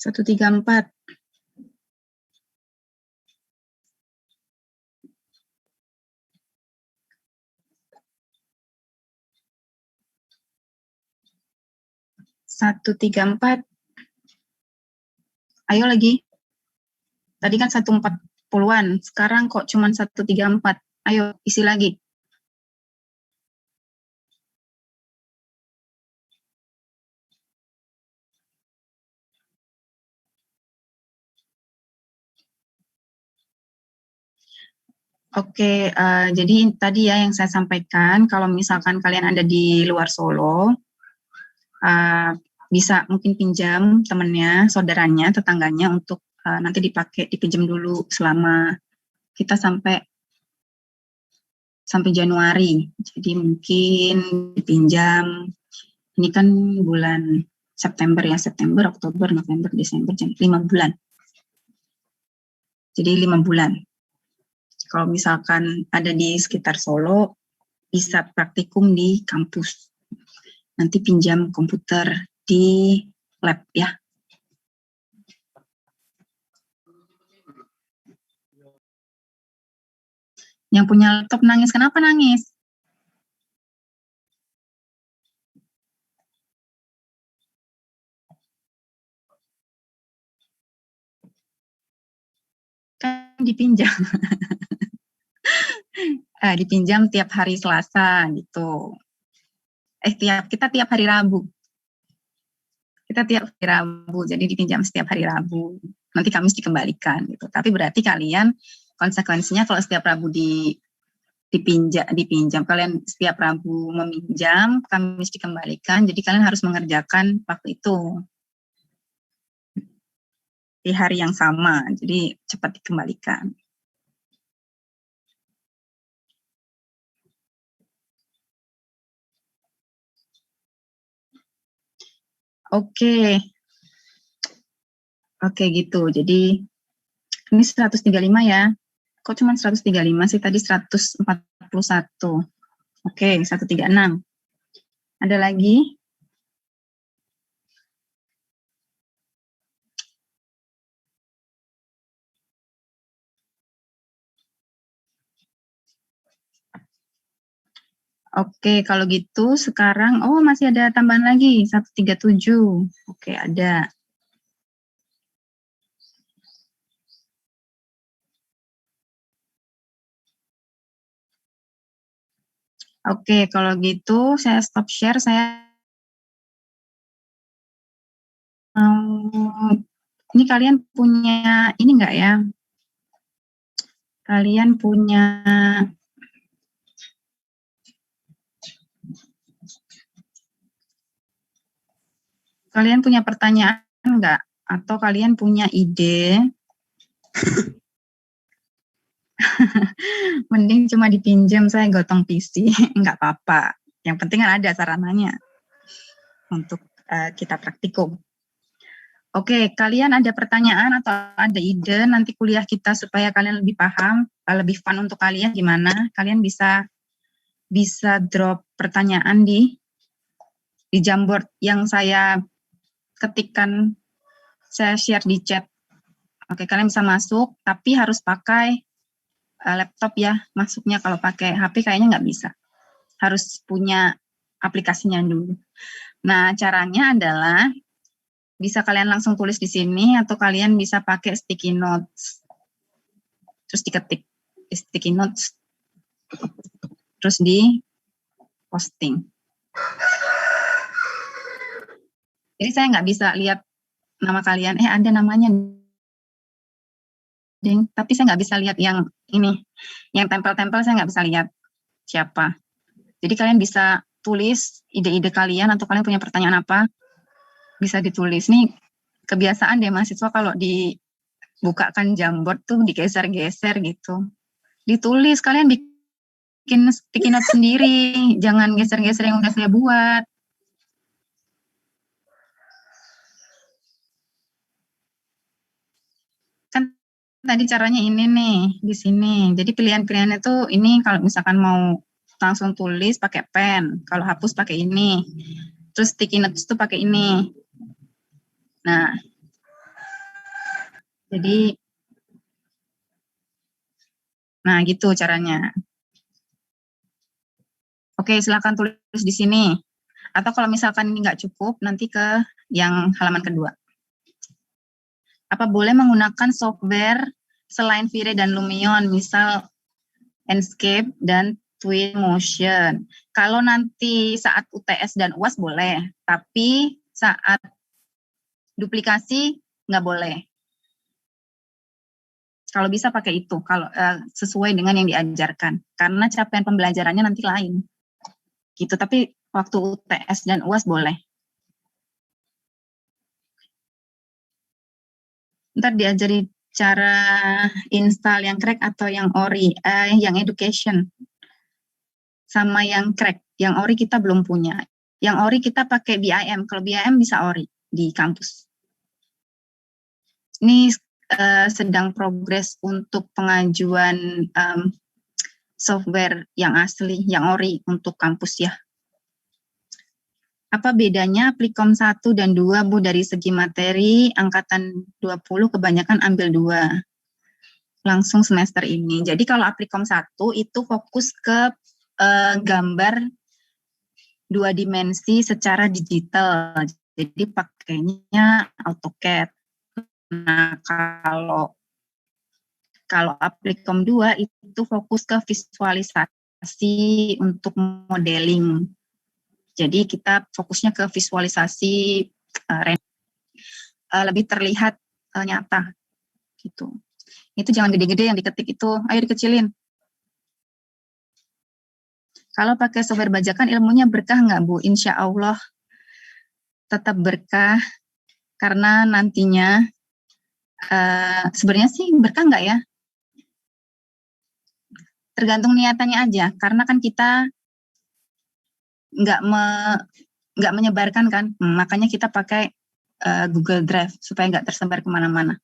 Satu tiga empat. Satu tiga empat. Ayo lagi. Tadi kan 140-an. Sekarang kok cuma 134. Ayo isi lagi. Oke, jadi tadi ya yang saya sampaikan, kalau misalkan kalian ada di luar Solo, bisa mungkin pinjam temennya, saudaranya, tetangganya untuk nanti dipinjam dulu selama kita sampai Januari. Jadi mungkin dipinjam, ini kan bulan September ya, September, Oktober, November, Desember, 5 bulan. Jadi 5 bulan. Kalau misalkan ada di sekitar Solo, bisa praktikum di kampus. Nanti pinjam komputer di lab ya. Yang punya laptop nangis, kenapa nangis? Kan dipinjam. Dipinjam tiap hari Selasa gitu. Kita tiap hari Rabu. Kita tiap hari Rabu, jadi dipinjam setiap hari Rabu. Nanti Kamis dikembalikan gitu. Tapi berarti kalian konsekuensinya kalau setiap Rabu dipinjam, kalian setiap Rabu meminjam, Kamis dikembalikan, jadi kalian harus mengerjakan waktu itu di hari yang sama, jadi cepat dikembalikan. Oke gitu. Jadi ini 135 ya. Kok cuma 135 sih? Tadi 141. Oke, 136. Ada lagi? Oke, kalau gitu sekarang, masih ada tambahan lagi, 137. Oke, ada. Oke, kalau gitu saya stop share, ini kalian punya, ini enggak ya? Kalian punya pertanyaan enggak? Atau kalian punya ide? Mending cuma dipinjam, saya gotong PC, enggak apa-apa. Yang penting kan ada sarananya untuk kita praktikum. Oke, kalian ada pertanyaan atau ada ide nanti kuliah kita supaya kalian lebih paham, lebih fun untuk kalian gimana? Kalian bisa drop pertanyaan di Jamboard yang saya ketikkan, saya share di chat. Oke, kalian bisa masuk, tapi harus pakai laptop ya, masuknya. Kalau pakai HP kayaknya nggak bisa. Harus punya aplikasinya dulu. Nah, caranya adalah bisa kalian langsung tulis di sini atau kalian bisa pakai sticky notes. Terus diketik di sticky notes. Terus di posting. Jadi saya nggak bisa lihat nama kalian, ada namanya, ding. Tapi saya nggak bisa lihat yang ini, yang tempel-tempel saya nggak bisa lihat siapa. Jadi kalian bisa tulis ide-ide kalian atau kalian punya pertanyaan apa, bisa ditulis. Nih kebiasaan deh mahasiswa kalau dibukakan Jamboard tuh digeser-geser gitu. Ditulis, kalian bikin sticky note sendiri, jangan geser-geser yang udah saya buat. Kan tadi caranya ini nih, di sini. Jadi pilihan-pilihannya tuh ini kalau misalkan mau langsung tulis pakai pen, kalau hapus pakai ini. Terus sticky notes tuh pakai ini. Nah, jadi gitu caranya. Oke, silakan tulis di sini. Atau kalau misalkan ini nggak cukup, nanti ke yang halaman kedua. Apa boleh menggunakan software selain V-Ray dan Lumion, misal Enscape dan Twinmotion. Kalau nanti saat UTS dan UAS boleh, tapi saat duplikasi nggak boleh. Kalau bisa pakai itu, kalau sesuai dengan yang diajarkan. Karena capaian pembelajarannya nanti lain. Gitu, tapi waktu UTS dan UAS boleh. Ntar diajari cara install yang crack atau yang ori, yang education. Sama yang crack, yang ori kita belum punya. Yang ori kita pakai BIM, kalau BIM bisa ori di kampus. Ini sedang progres untuk pengajuan software yang asli, yang ori untuk kampus ya. Apa bedanya Applikom 1 dan 2, Bu, dari segi materi, angkatan 20 kebanyakan ambil 2. Langsung semester ini. Jadi kalau Applikom 1 itu fokus ke gambar 2 dimensi secara digital. Jadi pakainya AutoCAD. Nah, kalau Applikom 2 itu fokus ke visualisasi untuk modeling. Jadi kita fokusnya ke visualisasi lebih terlihat nyata gitu. Itu jangan gede-gede yang diketik itu, ayo dikecilin. Kalau pakai software bajakan ilmunya berkah nggak, Bu? Insya Allah tetap berkah, karena nantinya sebenarnya sih berkah nggak ya? Tergantung niatannya aja, karena kan kita nggak menyebarkan kan, makanya kita pakai Google Drive supaya nggak tersebar kemana-mana.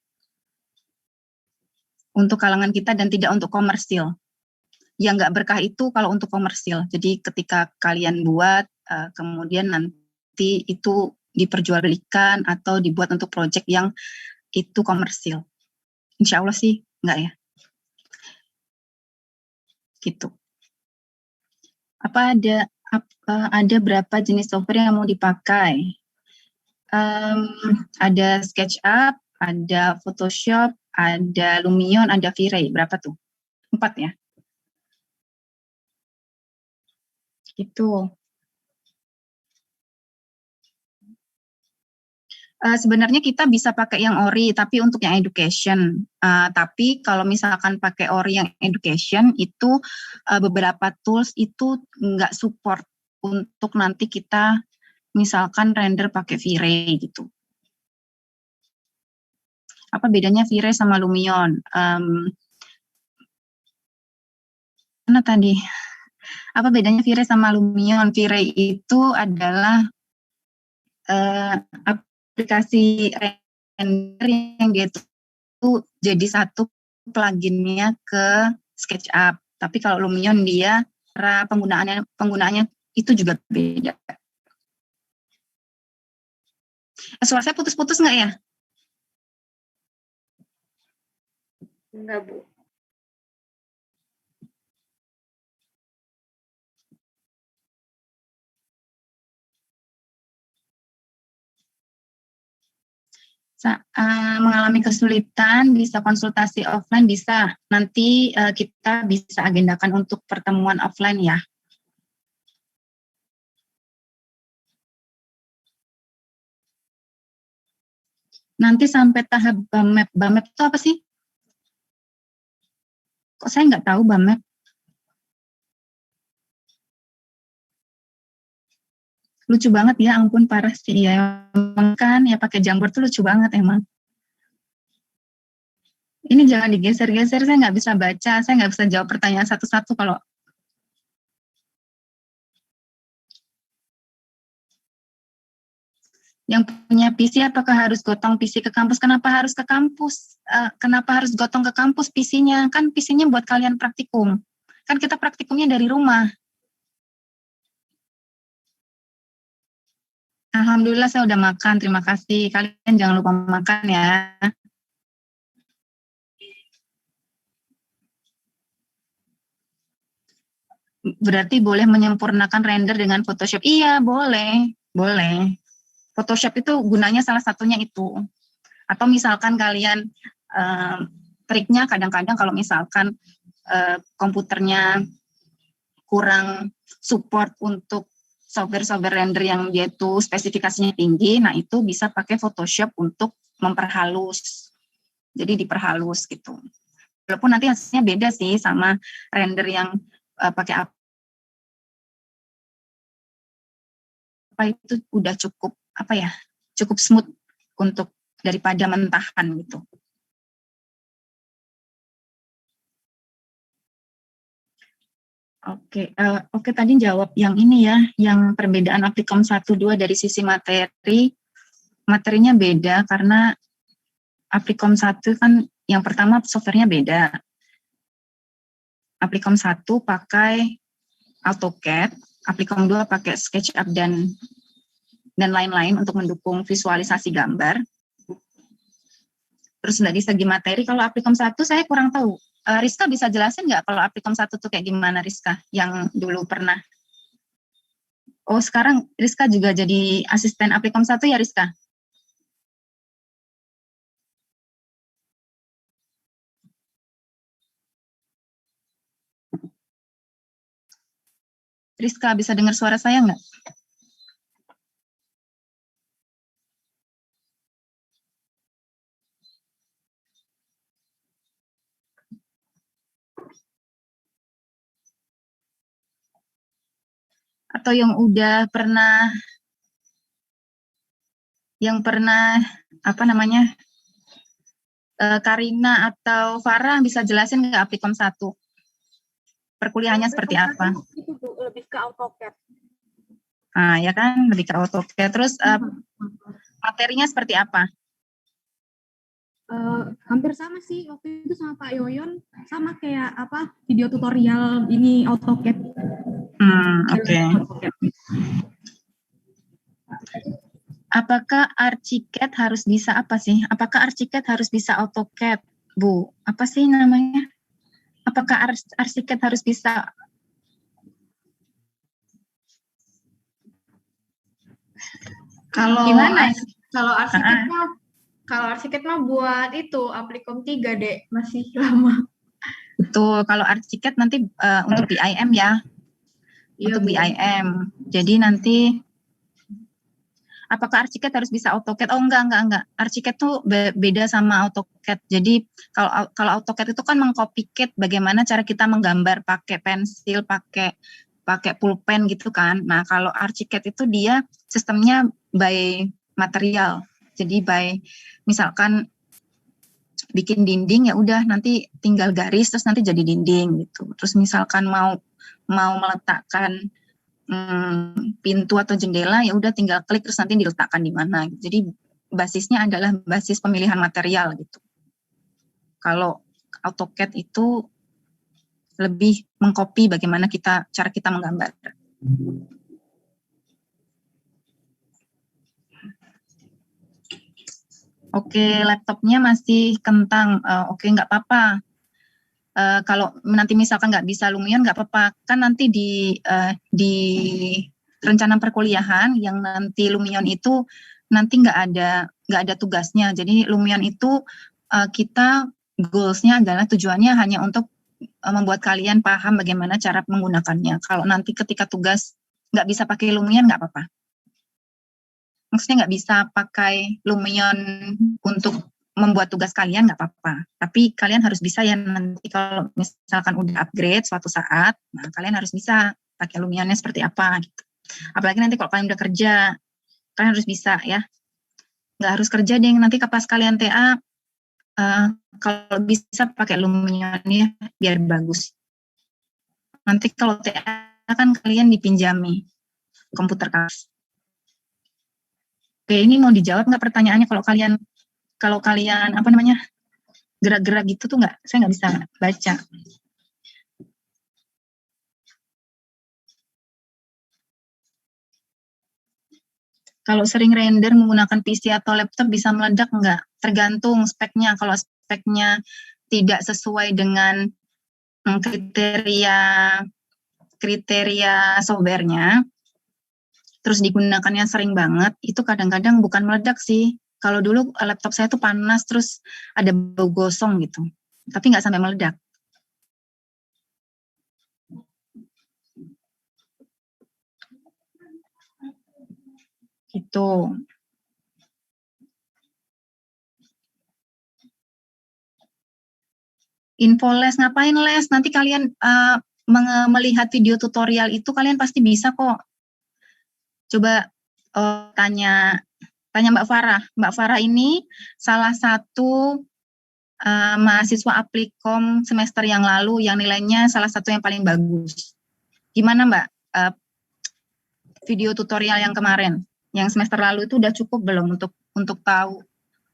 Untuk kalangan kita dan tidak untuk komersil. Yang nggak berkah itu kalau untuk komersil. Jadi ketika kalian buat, kemudian nanti itu diperjualbelikan atau dibuat untuk proyek yang itu komersil. Insya Allah sih nggak ya. Gitu. Apa ada berapa jenis software yang mau dipakai? Ada SketchUp, ada Photoshop, ada Lumion, ada V-Ray. Berapa tuh? 4 ya? Gitu. Sebenarnya kita bisa pakai yang ori, tapi untuk yang education. Tapi kalau misalkan pakai ori yang education, itu beberapa tools itu nggak support untuk nanti kita misalkan render pakai V-Ray gitu. Apa bedanya V-Ray sama Lumion? Mana tadi? Apa bedanya V-Ray sama Lumion? V-Ray itu adalah aplikasi render yang dia itu jadi satu pluginnya ke SketchUp. Tapi kalau Lumion dia cara penggunaannya itu juga beda. Suara saya putus-putus nggak ya? Enggak, Bu. Mengalami kesulitan, bisa konsultasi offline, bisa. Nanti kita bisa agendakan untuk pertemuan offline ya. Nanti sampai tahap BAMEP. BAMEP itu apa sih? Kok saya nggak tahu BAMEP? Lucu banget ya, ampun parah sih ya. Emang kan ya pakai Jamboard tuh lucu banget emang. Ini jangan digeser-geser, saya nggak bisa baca, saya nggak bisa jawab pertanyaan satu-satu kalau yang punya PC apakah harus gotong PC ke kampus? Kenapa harus ke kampus? Kenapa harus gotong ke kampus PC-nya? Kan PC-nya buat kalian praktikum. Kan kita praktikumnya dari rumah. Alhamdulillah saya udah makan, terima kasih. Kalian jangan lupa makan ya. Berarti boleh menyempurnakan render dengan Photoshop? Iya, boleh. Boleh. Photoshop itu gunanya salah satunya itu. Atau misalkan kalian triknya kadang-kadang kalau misalkan komputernya kurang support untuk software-software render yang dia itu spesifikasinya tinggi, nah itu bisa pakai Photoshop untuk memperhalus. Jadi diperhalus gitu. Walaupun nanti hasilnya beda sih sama render yang pakai apa itu udah cukup apa ya, cukup smooth untuk daripada mentahan gitu. Oke, tadi jawab yang ini ya, yang perbedaan Applikom 1-2 dari sisi materi. Materinya beda karena Applikom 1 kan yang pertama softwarenya beda. Applikom 1 pakai AutoCAD, Applikom 2 pakai SketchUp dan lain-lain untuk mendukung visualisasi gambar. Terus dari segi materi, kalau Applikom 1 saya kurang tahu. Rizka bisa jelasin nggak kalau Applikom 1 tuh kayak gimana, Rizka, yang dulu pernah? Oh, sekarang Rizka juga jadi asisten Applikom 1 ya, Rizka? Rizka, bisa dengar suara saya nggak? Atau yang udah pernah apa namanya, Karina atau Farah bisa jelasin nggak Applikom 1? Perkuliahannya seperti apa? Itu Bu, lebih ke AutoCAD. Nah, ya kan, lebih ke AutoCAD. Terus materinya seperti apa? Hampir sama sih waktu itu sama Pak Yoyon, sama kayak apa video tutorial ini AutoCAD. Oke. Apakah Archicad harus bisa apa sih? Apakah Archicad harus bisa AutoCAD, Bu? Apa sih namanya? Apakah Archicad harus bisa? Kalau Gimana? Kalau arsitek mah buat itu Applikom 3, Dek. Masih lama. Betul, kalau Archicad nanti untuk BIM ya. Iya, untuk Bu. BIM. Jadi nanti apakah Archicad harus bisa AutoCAD? Oh, enggak. Archicad tuh beda sama AutoCAD. Jadi kalau AutoCAD itu kan mengcopycat bagaimana cara kita menggambar pakai pensil, pakai pulpen gitu kan. Nah, kalau Archicad itu dia sistemnya by material. Jadi misalkan bikin dinding ya udah nanti tinggal garis terus nanti jadi dinding gitu. Terus misalkan mau meletakkan pintu atau jendela ya udah tinggal klik terus nanti diletakkan di mana. Jadi basisnya adalah basis pemilihan material gitu. Kalau AutoCAD itu lebih mengcopy bagaimana cara kita menggambar. Oke, laptopnya masih kentang. Oke, nggak apa-apa. Kalau nanti misalkan nggak bisa Lumion nggak apa-apa. Kan nanti di rencana perkuliahan yang nanti Lumion itu nanti nggak ada tugasnya. Jadi Lumion itu kita goals-nya adalah tujuannya hanya untuk membuat kalian paham bagaimana cara menggunakannya. Kalau nanti ketika tugas nggak bisa pakai Lumion nggak apa-apa. maksudnya nggak bisa pakai Lumion untuk membuat tugas kalian nggak apa-apa. Tapi kalian harus bisa ya nanti kalau misalkan udah upgrade suatu saat, nah kalian harus bisa pakai Lumionnya seperti apa gitu. Apalagi nanti kalau kalian udah kerja, kalian harus bisa ya. Nggak harus kerja deh, nanti pas kalian TA, kalau bisa pakai Lumionnya biar bagus. Nanti kalau TA kan kalian dipinjami komputer kelas. Oke, ini mau dijawab nggak pertanyaannya kalau kalian apa namanya gerak-gerak gitu tuh nggak, saya nggak bisa baca. Kalau sering render menggunakan PC atau laptop bisa meledak nggak? Tergantung speknya. Kalau speknya tidak sesuai dengan kriteria softwarenya, terus digunakannya sering banget, itu kadang-kadang bukan meledak sih. Kalau dulu laptop saya tuh panas, terus ada bau gosong gitu. Tapi nggak sampai meledak. Gitu. Info les, ngapain les? Nanti kalian melihat video tutorial itu kalian pasti bisa kok. Coba tanya Mbak Farah. Mbak Farah ini salah satu mahasiswa Aplikom semester yang lalu yang nilainya salah satu yang paling bagus. Gimana Mbak? Video tutorial yang kemarin, yang semester lalu itu udah cukup belum untuk tahu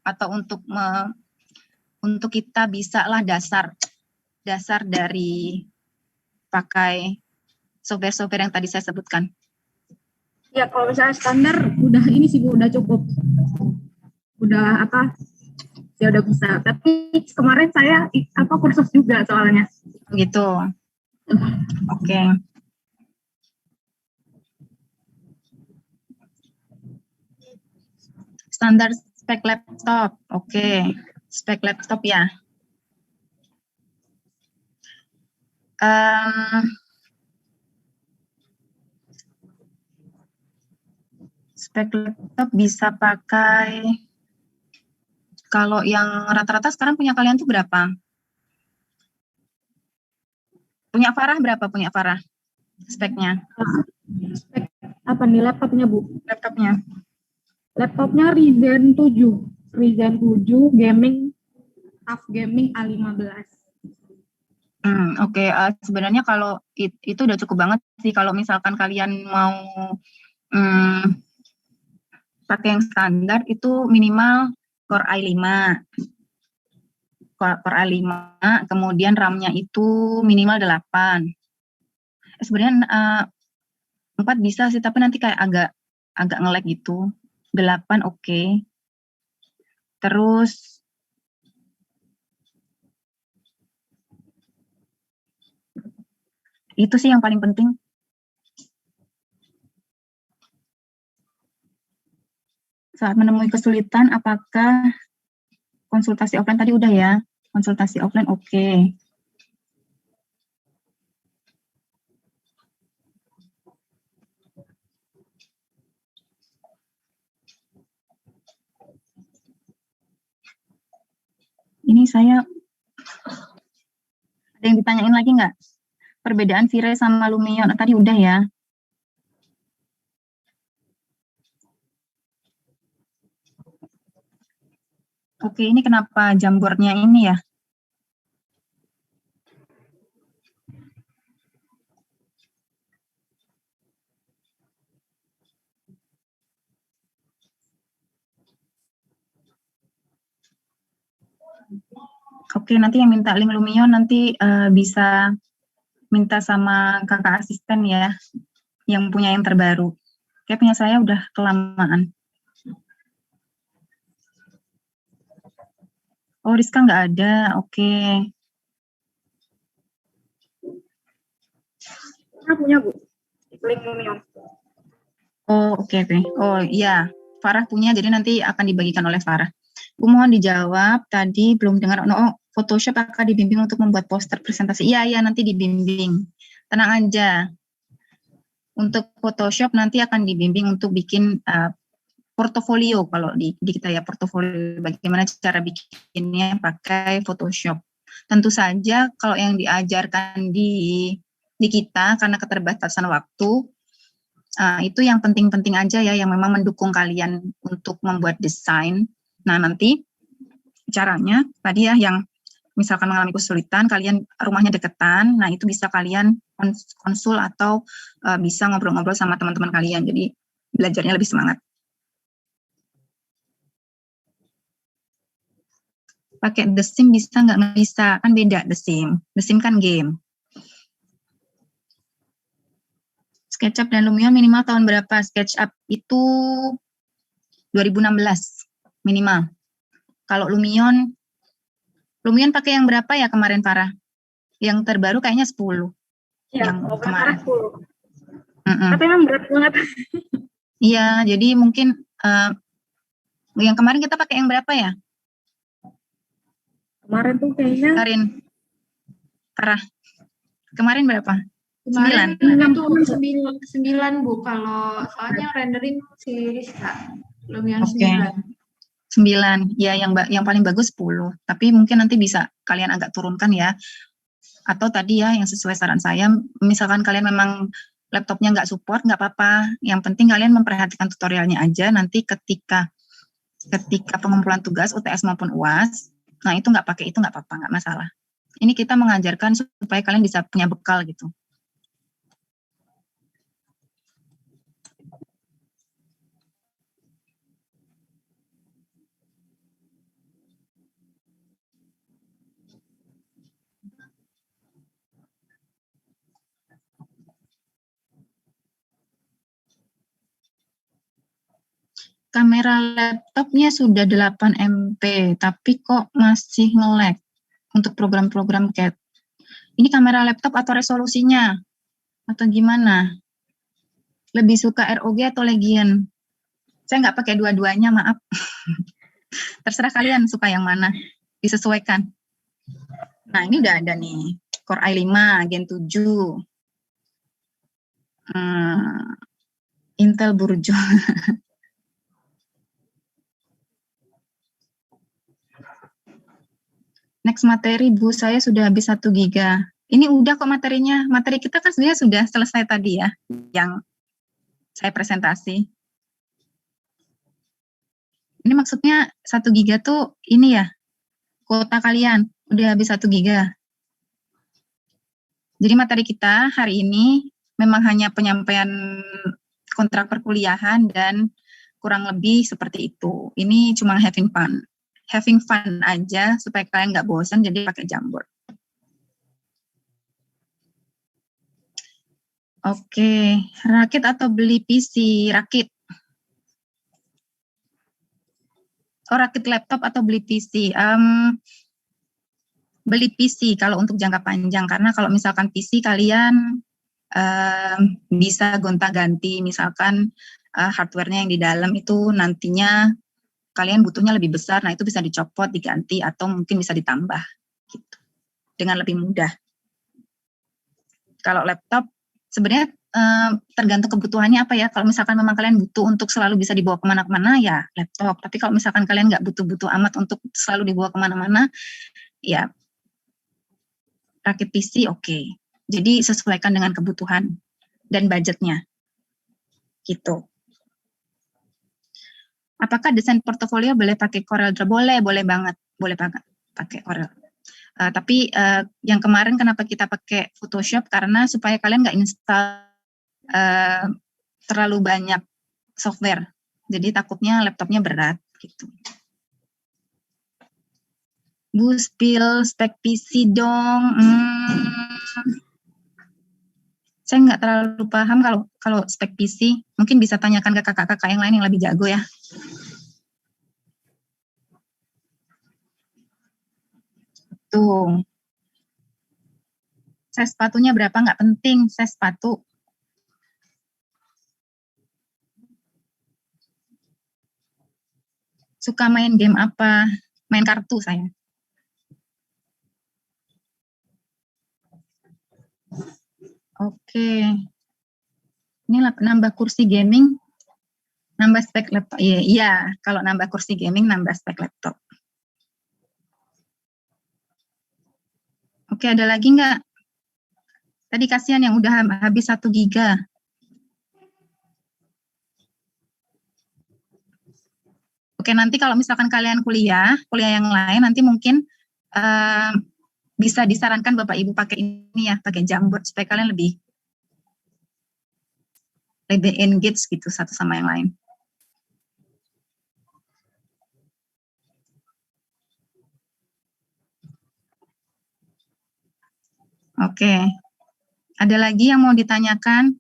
atau untuk kita bisa lah dasar dari pakai software-software yang tadi saya sebutkan. Ya kalau misalnya standar udah ini sih Bu, udah cukup. Udah ya udah bisa. Tapi kemarin saya kursus juga soalnya. Gitu. Oke. Standar spek laptop. Oke. Spek laptop ya. Spek laptop bisa pakai, kalau yang rata-rata sekarang punya kalian tuh berapa? Punya Farah berapa punya Farah speknya? Spek apa nih laptopnya Bu? Laptopnya? Laptopnya Ryzen 7 gaming, TUF Gaming A15. Oke. Sebenarnya kalau itu udah cukup banget sih kalau misalkan kalian mau pakai yang standar itu minimal Core i5. Core i5, kemudian RAM-nya itu minimal 8. Sebenarnya 4 bisa sih, tapi nanti kayak agak nge-lag gitu. 8 oke. Terus itu sih yang paling penting. Saat menemui kesulitan, apakah konsultasi offline tadi udah ya? Konsultasi offline oke. Ini saya, ada yang ditanyain lagi nggak? Perbedaan V-Ray sama Lumion, tadi udah ya. Oke, ini kenapa jambornya ini ya? Oke, nanti yang minta link Lumion nanti bisa minta sama kakak asisten ya, yang punya yang terbaru. Kayak punya saya udah kelamaan. Oh, Rizka nggak ada, oke. Saya punya Bu, link Lumion. Oh, oke. Oh iya, Farah punya, jadi nanti akan dibagikan oleh Farah. Bu, mohon dijawab, tadi belum dengar, Photoshop akan dibimbing untuk membuat poster presentasi. Iya, nanti dibimbing. Tenang aja. Untuk Photoshop nanti akan dibimbing untuk bikin portofolio kalau di kita ya, portofolio bagaimana cara bikinnya pakai Photoshop. Tentu saja kalau yang diajarkan di kita karena keterbatasan waktu, itu yang penting-penting aja ya, yang memang mendukung kalian untuk membuat desain. Nah, nanti caranya tadi ya, yang misalkan mengalami kesulitan, kalian rumahnya deketan, nah itu bisa kalian konsul atau bisa ngobrol-ngobrol sama teman-teman kalian, jadi belajarnya lebih semangat. Pakai The Sim bisa nggak? Bisa, kan beda The Sim. The Sim kan game. SketchUp dan Lumion minimal tahun berapa? SketchUp itu 2016 minimal. Kalau Lumion pakai yang berapa ya kemarin, Farah? Yang terbaru kayaknya 10. Iya, yang kalau kemarin. 10. Tapi memang berat banget. Iya, jadi mungkin yang kemarin kita pakai yang berapa ya? Kemarin tuh kayaknya Farah. Kemarin berapa? Kemarin 9. itu 9 Bu, kalau soalnya renderin si Rizka, belum yang 9. 9, ya yang paling bagus 10, tapi mungkin nanti bisa kalian agak turunkan ya, atau tadi ya yang sesuai saran saya, misalkan kalian memang laptopnya nggak support, nggak apa-apa, yang penting kalian memperhatikan tutorialnya aja, nanti ketika pengumpulan tugas UTS maupun UAS, nah itu nggak pakai itu nggak apa-apa, nggak masalah. Ini kita mengajarkan supaya kalian bisa punya bekal gitu. Kamera laptopnya sudah 8 MP, tapi kok masih nge-lag untuk program-program CAD. Ini kamera laptop atau resolusinya? Atau gimana? Lebih suka ROG atau Legion? Saya nggak pakai dua-duanya, maaf. Terserah kalian suka yang mana, disesuaikan. Nah, ini udah ada nih, Core i5, Gen 7. Intel Burjo. Next materi, Bu, saya sudah habis 1 giga. Ini udah kok materinya. Materi kita kan sebenarnya sudah selesai tadi ya, yang saya presentasi. Ini maksudnya 1 giga tuh ini ya, kuota kalian udah habis 1 giga. Jadi materi kita hari ini memang hanya penyampaian kontrak perkuliahan dan kurang lebih seperti itu. Ini cuma having fun aja supaya kalian nggak bosan, jadi pakai Jamboard. Oke, rakit atau beli PC? Rakit. Oh, rakit laptop atau beli PC? Beli PC kalau untuk jangka panjang, karena kalau misalkan PC kalian bisa gonta-ganti, misalkan hardware-nya yang di dalam itu nantinya kalian butuhnya lebih besar, nah itu bisa dicopot, diganti, atau mungkin bisa ditambah gitu, dengan lebih mudah. Kalau laptop sebenarnya tergantung kebutuhannya apa ya. Kalau misalkan memang kalian butuh untuk selalu bisa dibawa kemana-mana, ya laptop. Tapi kalau misalkan kalian nggak butuh-butuh amat untuk selalu dibawa kemana-mana, ya rakit PC oke. Jadi sesuaikan dengan kebutuhan dan budgetnya. Gitu. Apakah desain portofolio boleh pakai Corel Draw? Boleh banget pakai Corel. Tapi yang kemarin kenapa kita pakai Photoshop, karena supaya kalian nggak install terlalu banyak software. Jadi takutnya laptopnya berat gitu. Bu, spill spek PC dong. Saya nggak terlalu paham kalau spek PC. Mungkin bisa tanyakan ke kakak-kakak yang lain yang lebih jago ya. Tuh. Size sepatunya berapa? Nggak penting size sepatu. Suka main game apa? Main kartu saya. Oke. Ini nambah kursi gaming. Nambah spek laptop. Iya, iya, kalau nambah kursi gaming nambah spek laptop. Oke, ada lagi nggak? Tadi kasihan yang udah habis 1 giga. Oke, nanti kalau misalkan kalian kuliah yang lain, nanti mungkin bisa disarankan Bapak Ibu pakai ini ya, pakai Jamboard supaya kalian lebih engage gitu satu sama yang lain. Oke, ada lagi yang mau ditanyakan?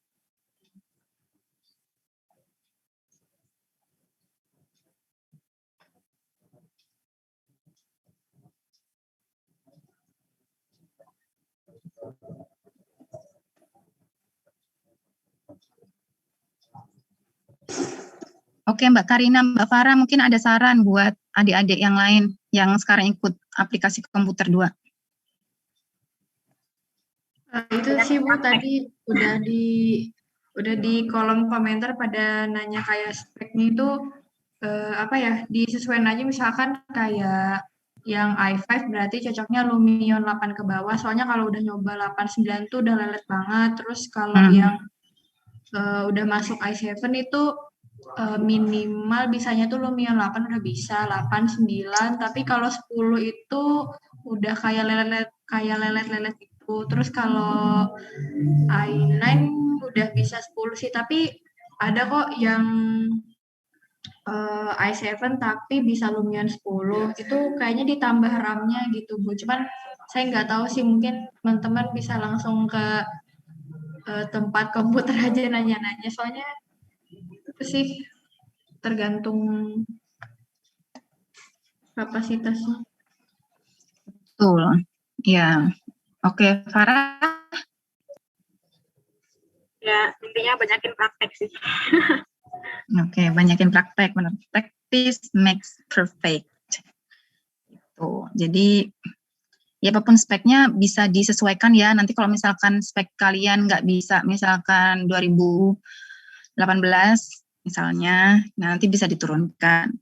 Oke, Mbak Karina, Mbak Farah, mungkin ada saran buat adik-adik yang lain yang sekarang ikut aplikasi komputer 2. Itu sih Bu tadi udah di kolom komentar pada nanya kayak speknya itu apa ya, disesuaikan aja misalkan kayak yang i5 berarti cocoknya Lumion 8 ke bawah, soalnya kalau udah nyoba 8, 9 tuh udah lelet banget. Terus kalau yang udah masuk i7 itu minimal bisanya tuh Lumion 8 udah bisa, 8, 9, tapi kalau 10 itu udah kayak lelet gitu. Terus kalau i9 udah bisa 10 sih, tapi ada kok yang i7 tapi bisa Lumion 10, itu kayaknya ditambah RAM-nya gitu Bu. Cuman saya nggak tahu sih, mungkin teman-teman bisa langsung ke tempat komputer aja nanya-nanya, soalnya itu sih tergantung kapasitasnya. Betul, ya. Oke, Farah. Ya, intinya banyakin praktek sih. Oke, banyakin praktek, benar. Practice makes perfect. Tuh, jadi ya apapun speknya bisa disesuaikan ya. Nanti kalau misalkan spek kalian nggak bisa, misalkan 2018 misalnya, nanti bisa diturunkan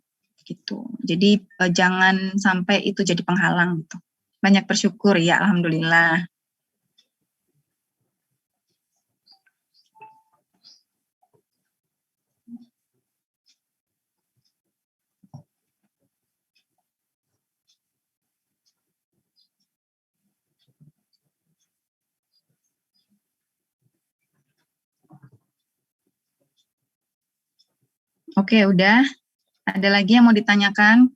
gitu. Jadi jangan sampai itu jadi penghalang gitu. Banyak bersyukur ya, alhamdulillah. Oke, udah. Ada lagi yang mau ditanyakan?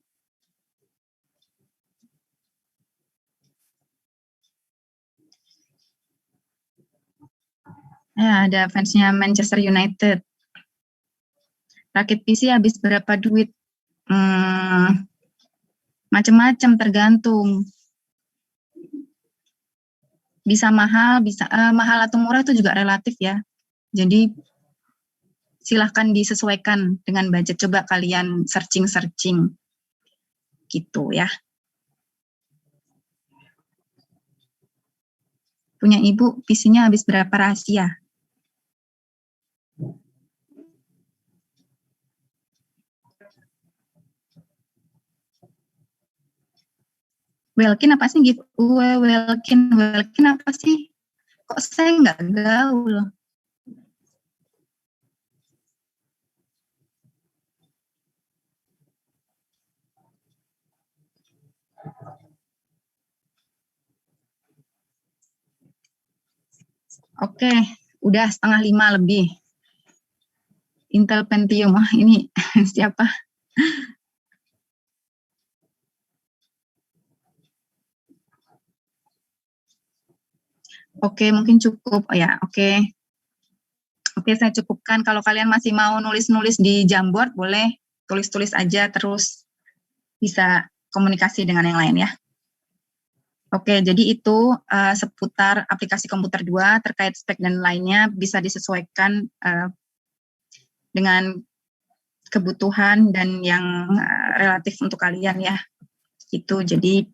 Ya, ada fansnya Manchester United. Rakit PC habis berapa duit? Macam-macam, tergantung. Bisa mahal, bisa mahal atau murah itu juga relatif ya. Jadi silahkan disesuaikan dengan budget. Coba kalian searching gitu ya. Punya ibu PC-nya habis berapa rahasia? Welkin apa sih gitu? Welkin apa sih? Kok saya nggak gaul? Oke, udah 4:30 lebih. Intel Pentium, ini siapa? Oke, mungkin cukup. Oh ya, oke. Oke, saya cukupkan. Kalau kalian masih mau nulis-nulis di Jamboard, boleh tulis-tulis aja, terus bisa komunikasi dengan yang lain ya. Oke, jadi itu seputar aplikasi komputer 2 terkait spek dan lainnya bisa disesuaikan dengan kebutuhan dan yang relatif untuk kalian ya. Itu jadi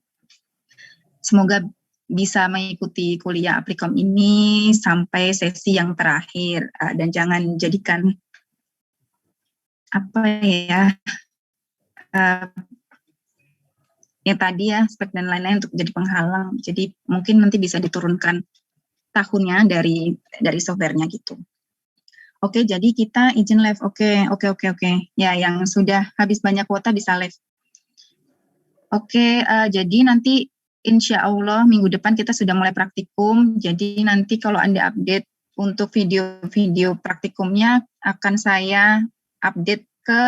semoga bisa mengikuti kuliah Applikom ini sampai sesi yang terakhir dan jangan jadikan apa ya, yang tadi ya, spek dan lain-lain untuk jadi penghalang. Jadi mungkin nanti bisa diturunkan tahunnya dari softwarenya gitu. Oke, jadi kita izin live. Oke. Ya, yang sudah habis banyak kuota bisa live. Oke, jadi nanti insya Allah minggu depan kita sudah mulai praktikum. Jadi nanti kalau ada update untuk video-video praktikumnya akan saya update ke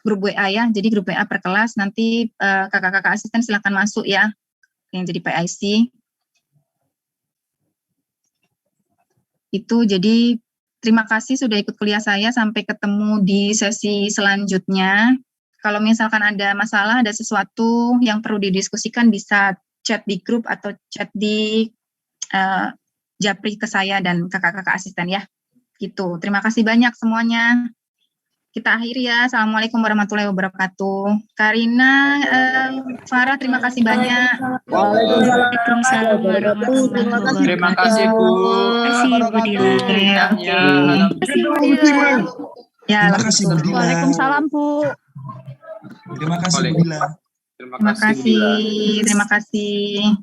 grup WA ya. Jadi grup WA per kelas nanti kakak-kakak asisten silakan masuk ya yang jadi PIC. Itu jadi terima kasih sudah ikut kuliah saya, sampai ketemu di sesi selanjutnya. Kalau misalkan ada masalah, ada sesuatu yang perlu didiskusikan bisa chat di grup atau chat di japri ke saya dan kakak-kakak asisten ya. Gitu. Terima kasih banyak semuanya. Kita akhiri ya. Assalamualaikum warahmatullahi wabarakatuh. Karina, Farah, terima kasih banyak. Waalaikumsalam warahmatullahi wabarakatuh. Terima kasih Bu. Terima kasih Bu Dila. Ya, Terima kasih Bu Dila. Waalaikumsalam Bu. Terima kasih Bu Dila. Terima kasih. Terima kasih.